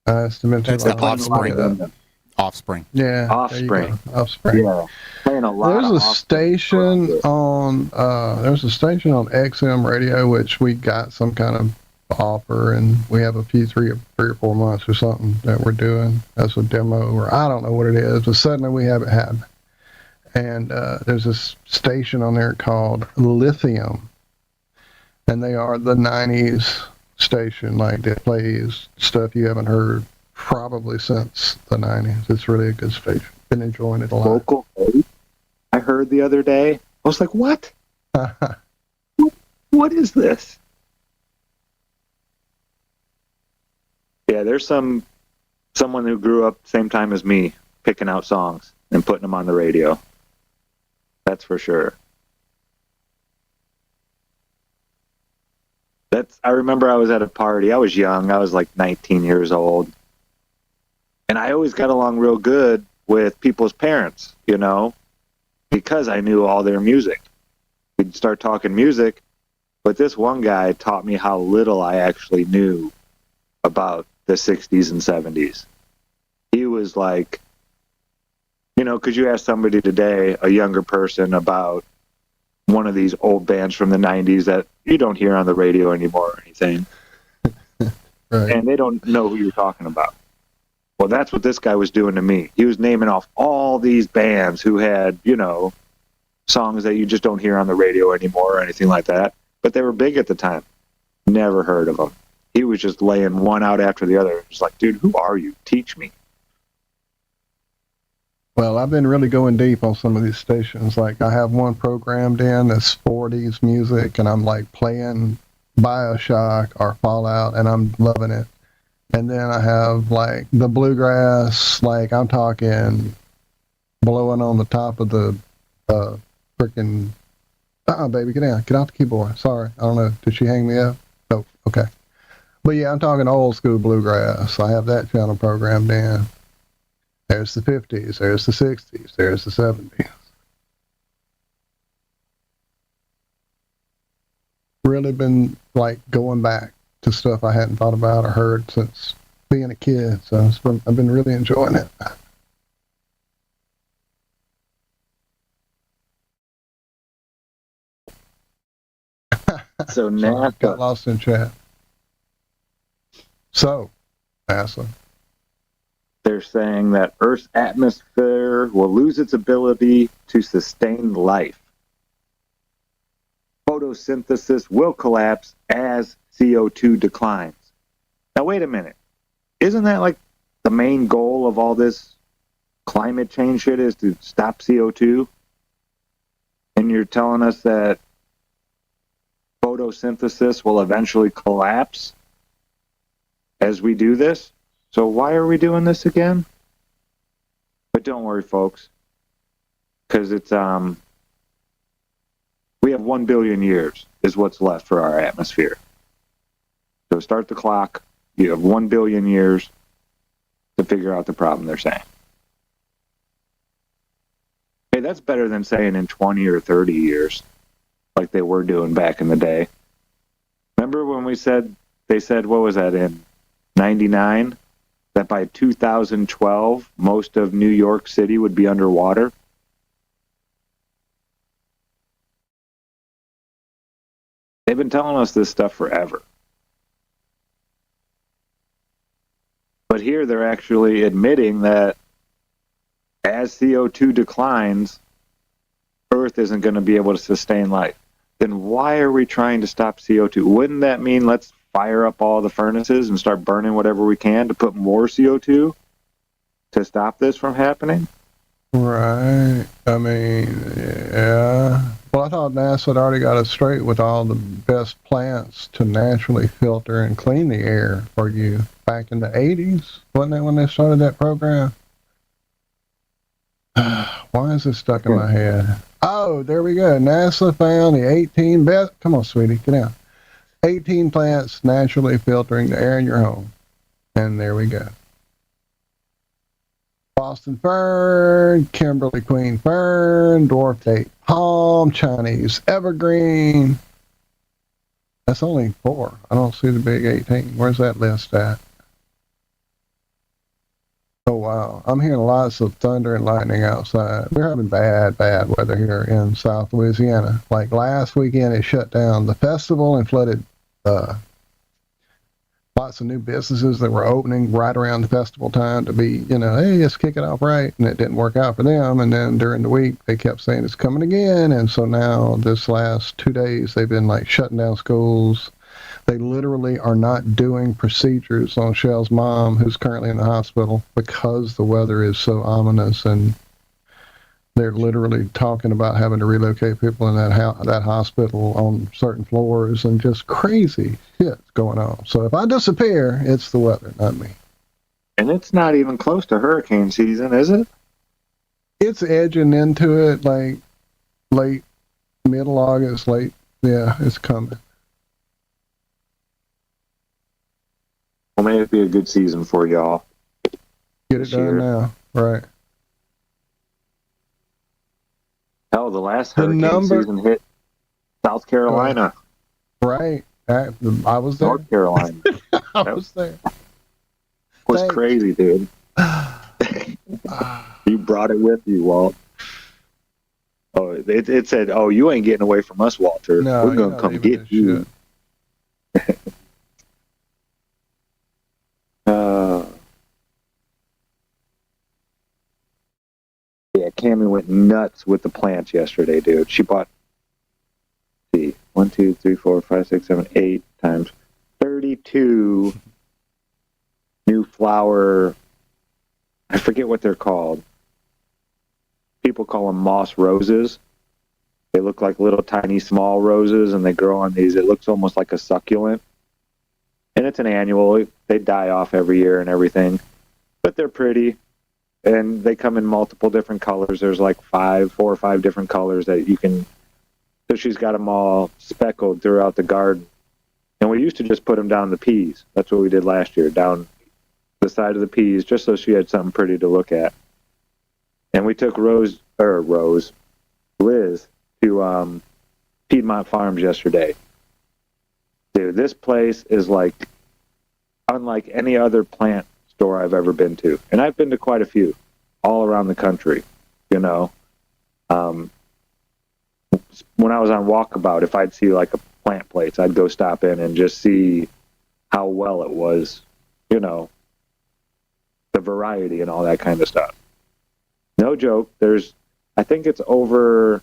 that's the Offspring. Offspring. Yeah. Offspring. Offspring. Yeah. Playing a lot. There's a station on XM radio, which we got some kind of offer, and we have a few 3 or 4 months or something that we're doing. That's a demo, or I don't know what it is, but suddenly we have it happen. And there's this station on there called Lithium, and they are the 90s station. Like, it plays stuff you haven't heard probably since the 90s. It's really a good station. Been enjoying it a lot. Local Faith, I heard the other day. I was like, what? What is this? Yeah, there's someone who grew up same time as me picking out songs and putting them on the radio. That's for sure. I remember I was at a party. I was young. I was like 19 years old. And I always got along real good with people's parents, because I knew all their music. We'd start talking music, but this one guy taught me how little I actually knew about the 60s and 70s. He was like, because you ask somebody today, a younger person, about one of these old bands from the 90s that you don't hear on the radio anymore or anything. and they don't know who you're talking about. Well, that's what this guy was doing to me. He was naming off all these bands who had, songs that you just don't hear on the radio anymore or anything like that, but they were big at the time. Never heard of them. He was just laying one out after the other. It's like, dude, who are you? Teach me. Well, I've been really going deep on some of these stations. Like, I have one programmed in that's 40s music, and I'm like playing Bioshock or Fallout, and I'm loving it. And then I have like the bluegrass, like I'm talking blowing on the top of the freaking. Baby, get down, get off the keyboard. Sorry, I don't know. Did she hang me up? Oh, okay. But yeah, I'm talking old school bluegrass. I have that channel programmed in. There's the 50s, there's the 60s, there's the 70s. Really been like going back to stuff I hadn't thought about or heard since being a kid. So I've been really enjoying it. So NASA got lost in chat. So NASA. They're saying that Earth's atmosphere will lose its ability to sustain life. Photosynthesis will collapse as CO2 declines. Now, wait a minute. Isn't that like the main goal of all this climate change shit is to stop CO2? And you're telling us that photosynthesis will eventually collapse as we do this? So why are we doing this again? But don't worry, folks, because it's we have 1 billion years is what's left for our atmosphere. So start the clock. You have 1 billion years to figure out the problem they're saying. Hey, that's better than saying in 20 or 30 years, like they were doing back in the day. Remember when they said, what was that, in 99? That by 2012, most of New York City would be underwater? They've been telling us this stuff forever. But here they're actually admitting that as CO2 declines, Earth isn't going to be able to sustain life. Then why are we trying to stop CO2? Wouldn't that mean let's fire up all the furnaces and start burning whatever we can to put more CO2 to stop this from happening? Right. I mean, yeah. Well, I thought NASA had already got us straight with all the best plants to naturally filter and clean the air for you back in the 80s. Wasn't that when they started that program? Why is this stuck in my head? Oh, there we go. NASA found the 18 best. Come on, sweetie, get out. 18 plants naturally filtering the air in your home. And there we go. Boston fern, Kimberly queen fern, dwarf date palm, Chinese evergreen. That's only 4. I don't see the big 18. Where's that list at? Oh, wow. I'm hearing lots of thunder and lightning outside. We're having bad weather here in South Louisiana. Like last weekend, it shut down the festival and flooded lots of new businesses that were opening right around the festival time to be, hey, let's kick it off right. And it didn't work out for them. And then during the week, they kept saying it's coming again. And so now this last 2 days, they've been like shutting down schools. They literally are not doing procedures on Shell's mom, who's currently in the hospital, because the weather is so ominous. And they're literally talking about having to relocate people in that hospital on certain floors, and just crazy shit going on. So if I disappear, it's the weather, not me. And it's not even close to hurricane season, is it? It's edging into it, like late, middle August, late. Yeah, it's coming. Well, may it be a good season for y'all. Get it done now, right? Hell, the last hurricane season hit South Carolina. Right. I was there. North Carolina. I was there. Was crazy, dude. You brought it with you, Walt. Oh, it said, "Oh, you ain't getting away from us, Walter. No, we're gonna come get you." Yeah, Cami went nuts with the plants yesterday, dude. She bought, let's see, 1, 2, 3, 4, 5, 6, 7, 8 times 32 new flower. I forget what they're called. People call them moss roses. They look like little tiny small roses, and they grow on these. It looks almost like a succulent. And it's an annual. They die off every year and everything. But they're pretty. And they come in multiple different colors. There's like 4 or 5 different colors that you can. So she's got them all speckled throughout the garden. And we used to just put them down the peas. That's what we did last year, down the side of the peas, just so she had something pretty to look at. And we took Liz to Piedmont Farms yesterday. Dude, this place is like unlike any other plant store I've ever been to. And I've been to quite a few all around the country, you know. When I was on Walkabout, if I'd see like a plant place, I'd go stop in and just see how well it was, you know, the variety and all that kind of stuff. No joke. I think it's over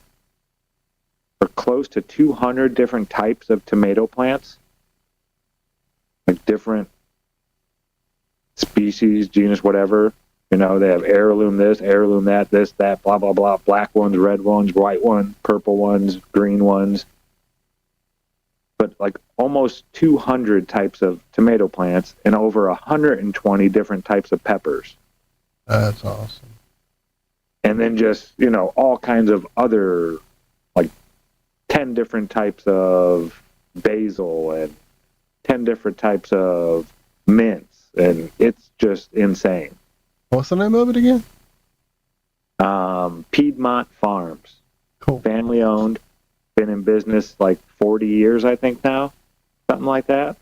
or close to 200 different types of tomato plants, like different species, genus, whatever. You know, they have heirloom this, heirloom that, this, that, blah, blah, blah. Black ones, red ones, white ones, purple ones, green ones. But like almost 200 types of tomato plants and over 120 different types of peppers. That's awesome. And then just, you know, all kinds of other, like 10 different types of basil and 10 different types of mints. And it's just insane. What's the name of it again? Piedmont Farms. Cool. Family owned. Been in business like 40 years, I think now. Something like that.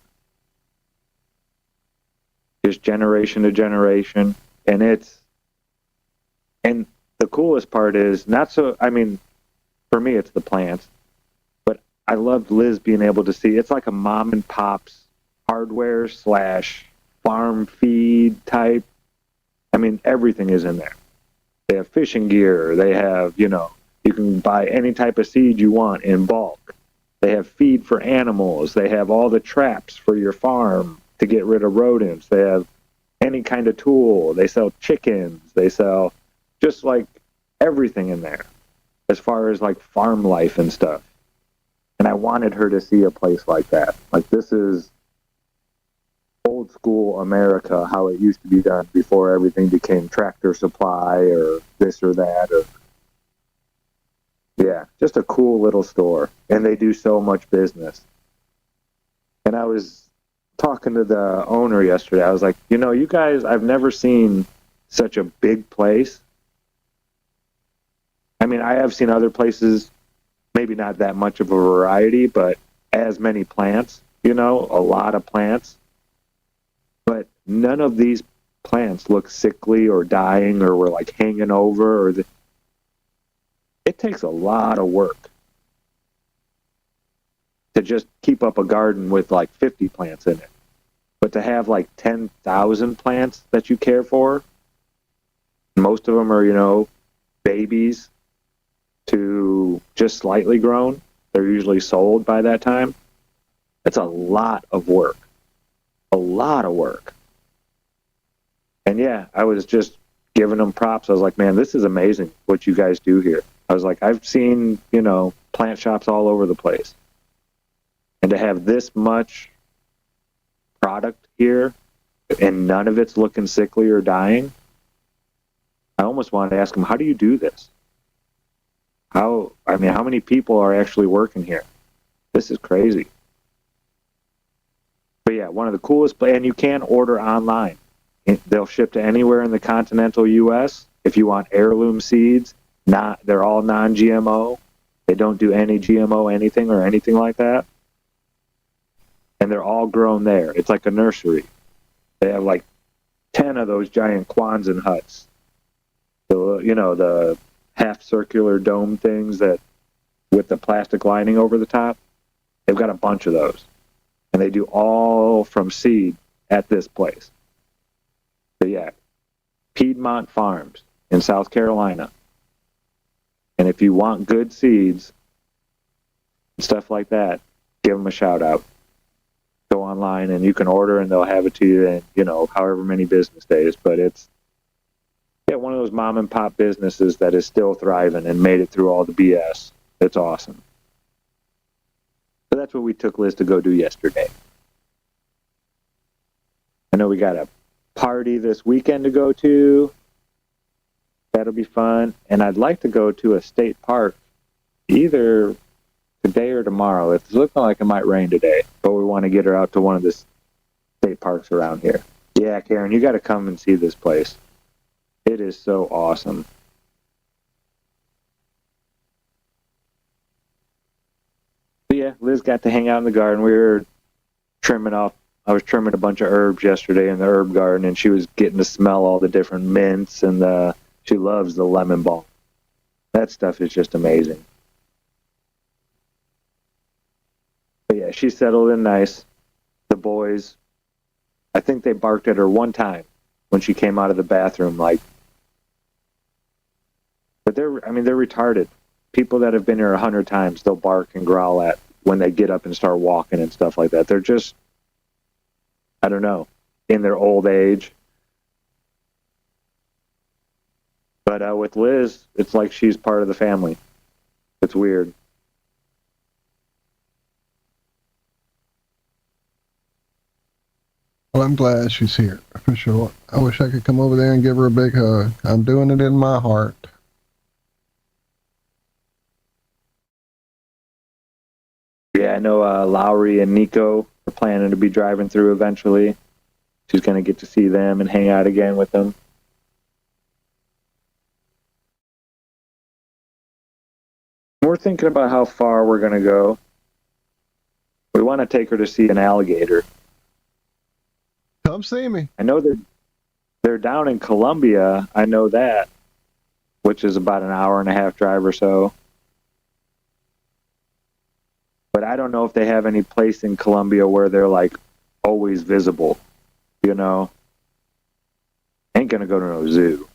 Just generation to generation. And the coolest part is for me, it's the plants, but I loved Liz being able to see, it's like a mom and pop's hardware / farm feed type. I mean, everything is in there. They have fishing gear. They have, you know, you can buy any type of seed you want in bulk. They have feed for animals. They have all the traps for your farm to get rid of rodents. They have any kind of tool. They sell chickens. They sell just like everything in there as far as like farm life and stuff. And I wanted her to see a place like that. Like, this is old school America, how it used to be done before everything became Tractor Supply or this or that. Yeah, just a cool little store. And they do so much business. And I was talking to the owner yesterday. I was like, you know, you guys, I've never seen such a big place. I mean, I have seen other places, maybe not that much of a variety, but as many plants, you know, a lot of plants. But none of these plants look sickly or dying or were like hanging over. It takes a lot of work to just keep up a garden with like 50 plants in it. But to have like 10,000 plants that you care for, most of them are, you know, babies to just slightly grown. They're usually sold by that time. It's a lot of work. A lot of work. And yeah, I was just giving them props. I was like, man, this is amazing what you guys do here. I was like, I've seen, you know, plant shops all over the place. And to have this much product here and none of it's looking sickly or dying, I almost wanted to ask them, how do you do this? How many people are actually working here? This is crazy. But yeah, one of the coolest, and you can order online. They'll ship to anywhere in the continental U.S. If you want heirloom seeds, they're all non-GMO. They don't do any GMO anything or anything like that. And they're all grown there. It's like a nursery. They have like 10 of those giant Quonset huts. So, you know, the half circular dome things that with the plastic lining over the top. They've got a bunch of those. And they do all from seed at this place. But yeah, Piedmont Farms in South Carolina. And if you want good seeds and stuff like that, give them a shout out. Go online and you can order and they'll have it to you in, however many business days. But it's one of those mom and pop businesses that is still thriving and made it through all the BS. It's awesome. So that's what we took Liz to go do yesterday. I know we got a party this weekend to go to. That'll be fun. And I'd like to go to a state park either today or tomorrow. It's looking like it might rain today, but we want to get her out to one of the state parks around here. Yeah, Karen, you got to come and see this place. It is so awesome. But yeah, Liz got to hang out in the garden. We were I was trimming a bunch of herbs yesterday in the herb garden, and she was getting to smell all the different mints, and she loves the lemon balm. That stuff is just amazing. But yeah, she settled in nice. The boys, I think they barked at her one time when she came out of the bathroom, but they're retarded. People that have been here 100 times, they'll bark and growl at when they get up and start walking and stuff like that. They're just, I don't know, in their old age. But with Liz, it's like she's part of the family. It's weird. Well, I'm glad she's here, for sure. I wish I could come over there and give her a big hug. I'm doing it in my heart. Yeah, I know Lowry and Nico are planning to be driving through eventually. She's going to get to see them and hang out again with them. We're thinking about how far we're going to go. We want to take her to see an alligator. Come see me. I know they're down in Columbia. I know that, which is about an hour and a half drive or so. But I don't know if they have any place in Columbia where they're always visible. Ain't gonna go to no zoo.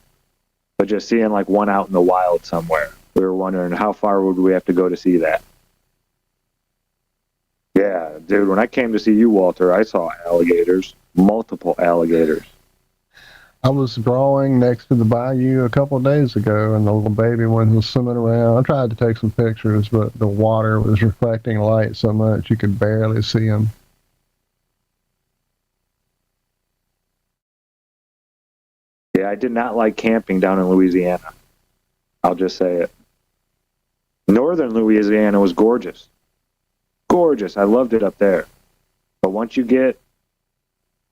But just seeing one out in the wild somewhere. We were wondering how far would we have to go to see that. Yeah, dude, when I came to see you, Walter, I saw alligators. Multiple alligators. I was drawing next to the bayou a couple of days ago, and the little baby one was swimming around. I tried to take some pictures, but the water was reflecting light so much you could barely see them. Yeah, I did not like camping down in Louisiana. I'll just say it. Northern Louisiana was gorgeous. Gorgeous. I loved it up there. But once you get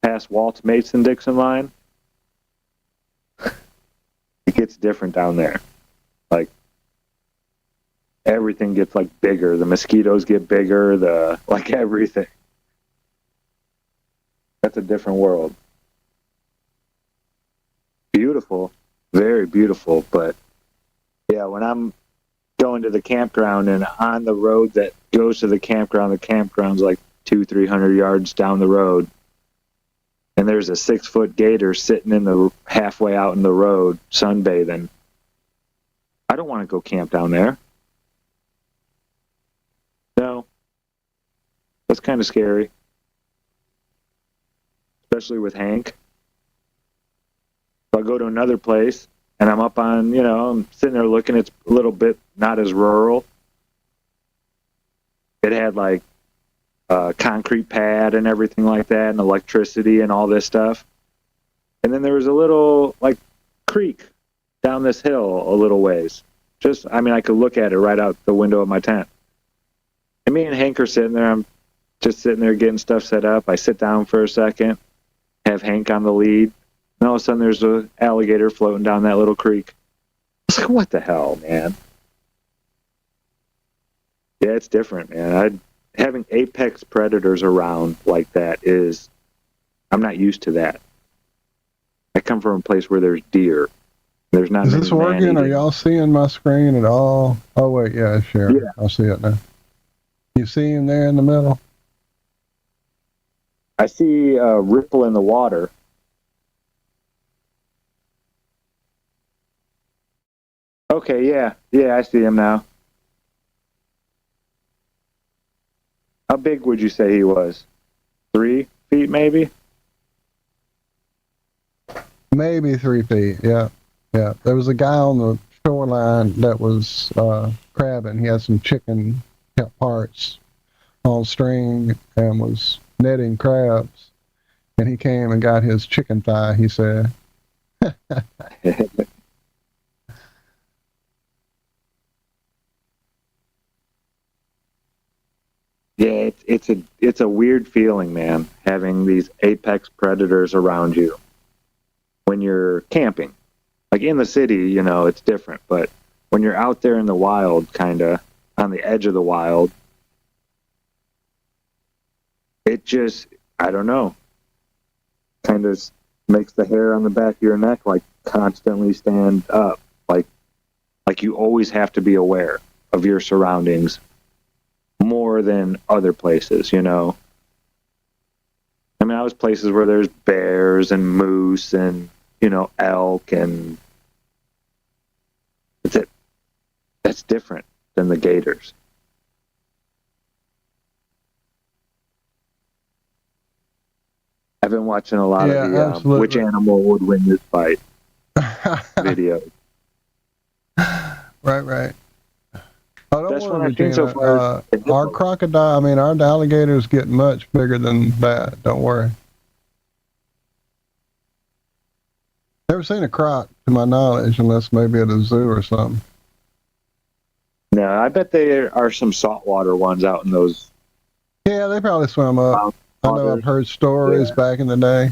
past Walt's Mason-Dixon line, it gets different down there. Everything gets bigger. The mosquitoes get bigger, everything. That's a different world. Beautiful, very beautiful, but yeah, when I'm going to the campground and on the road that goes to the campground's 200-300 yards down the road, and there's a 6-foot gator sitting in the halfway out in the road sunbathing. I don't want to go camp down there. No. That's kind of scary. Especially with Hank. If I go to another place and I'm up on, I'm sitting there looking, it's a little bit not as rural. It had concrete pad and everything like that, and electricity and all this stuff. And then there was a little creek down this hill a little ways. I could look at it right out the window of my tent. And me and Hank are sitting there. I'm just sitting there getting stuff set up. I sit down for a second, have Hank on the lead, and all of a sudden there's an alligator floating down that little creek. I was what the hell, man? Yeah, it's different, man. Having apex predators around like that I'm not used to that. I come from a place where there's deer. There's not. Is this working? Are y'all seeing my screen at all? Oh wait, yeah, sure. Yeah. I see it now. You see him there in the middle? I see a ripple in the water. Okay, yeah, I see him now. How big would you say he was? 3 feet, maybe? Maybe 3 feet. Yeah. There was a guy on the shoreline that was crabbing. He had some chicken parts on string and was netting crabs. And he came and got his chicken thigh, he said. Yeah, it's a weird feeling, man, having these apex predators around you when you're camping. Like in the city, you know, it's different, but when you're out there in the wild, kind of on the edge of the wild, it just, I don't know, kind of makes the hair on the back of your neck like constantly stand up, like you always have to be aware of your surroundings more than other places, you know. I mean, I was places where there's bears and moose and, you know, elk, and that's different than the gators. I've been watching a lot of the which animal would win this fight videos. Right. Oh, That's don't what worry, I've seen so Regina. far. Our crocodile, I mean, our alligators get much bigger than that. Don't worry. Never seen a croc, to my knowledge, unless maybe at a zoo or something. No, I bet there are some saltwater ones out in those. Yeah, they probably swim up. I know I've heard stories back in the day.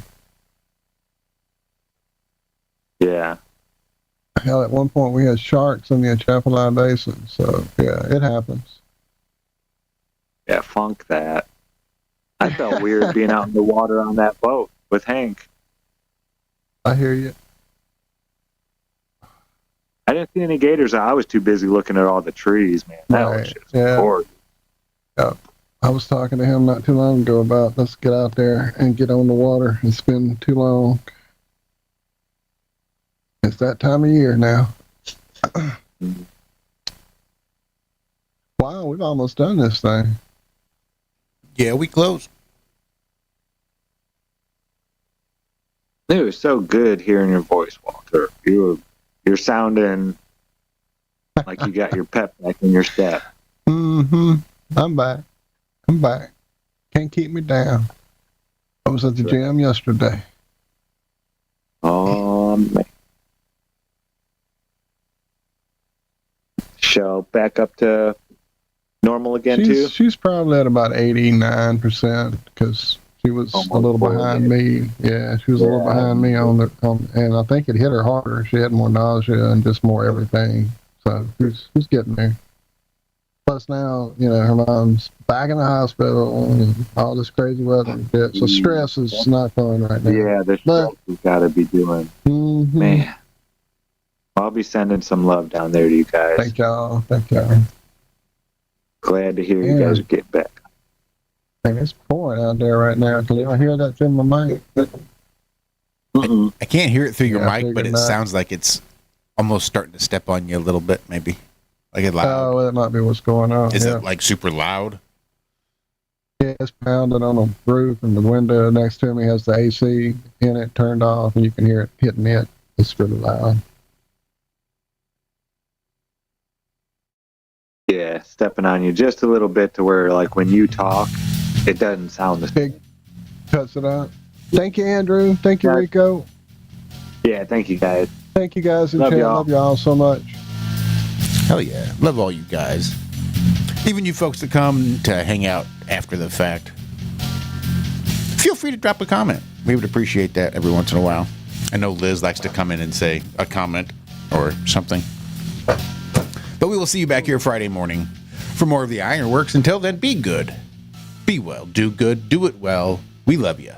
Yeah. Hell, at one point we had sharks in the Atchafalaya Basin, so yeah, it happens. Yeah, funk that. I felt weird being out in the water on that boat with Hank. I hear you. I didn't see any gators. I was too busy looking at all the trees, man. That was just gorgeous. Yeah. I was talking to him not too long ago about let's get out there and get on the water. It's been too long. It's that time of year now. Wow, we've almost done this thing. Yeah, we close. It was so good hearing your voice, Walter. You're sounding like you got your pep back in your step. Mm-hmm. I'm back. Can't keep me down. I was at the gym yesterday. Oh, man. Show back up to normal again, too? She's probably at about 89% because she was a little behind me. Yeah, she was a little behind me and I think it hit her harder. She had more nausea and just more everything. So she's getting there. Plus now, you know, her mom's back in the hospital and all this crazy weather and shit. So stress is not fun right now. Yeah, the stress has got to be doing. Mm-hmm. Man. I'll be sending some love down there to you guys. Thank y'all. Glad to hear you guys are getting back. I think it's pouring out there right now. Can you hear that through my mic? I can't hear it through your mic, but it sounds like it's almost starting to step on you a little bit, maybe. Like it loud. Oh, that might be what's going on. Is it like super loud? Yeah, it's pounding on the roof, and the window next to me has the AC in it turned off, and you can hear it hitting it. It's really loud. Yeah, stepping on you just a little bit to where, like, when you talk, it doesn't sound the big. Cuts it out. Thank you, Andrew. Thank you, Rico. Yeah, thank you, guys. Thank you, guys. Love y'all. Love y'all so much. Hell yeah. Love all you guys. Even you folks that come to hang out after the fact. Feel free to drop a comment. We would appreciate that every once in a while. I know Liz likes to come in and say a comment or something. But we will see you back here Friday morning for more of the Ironworks. Until then, be good. Be well. Do good. Do it well. We love you.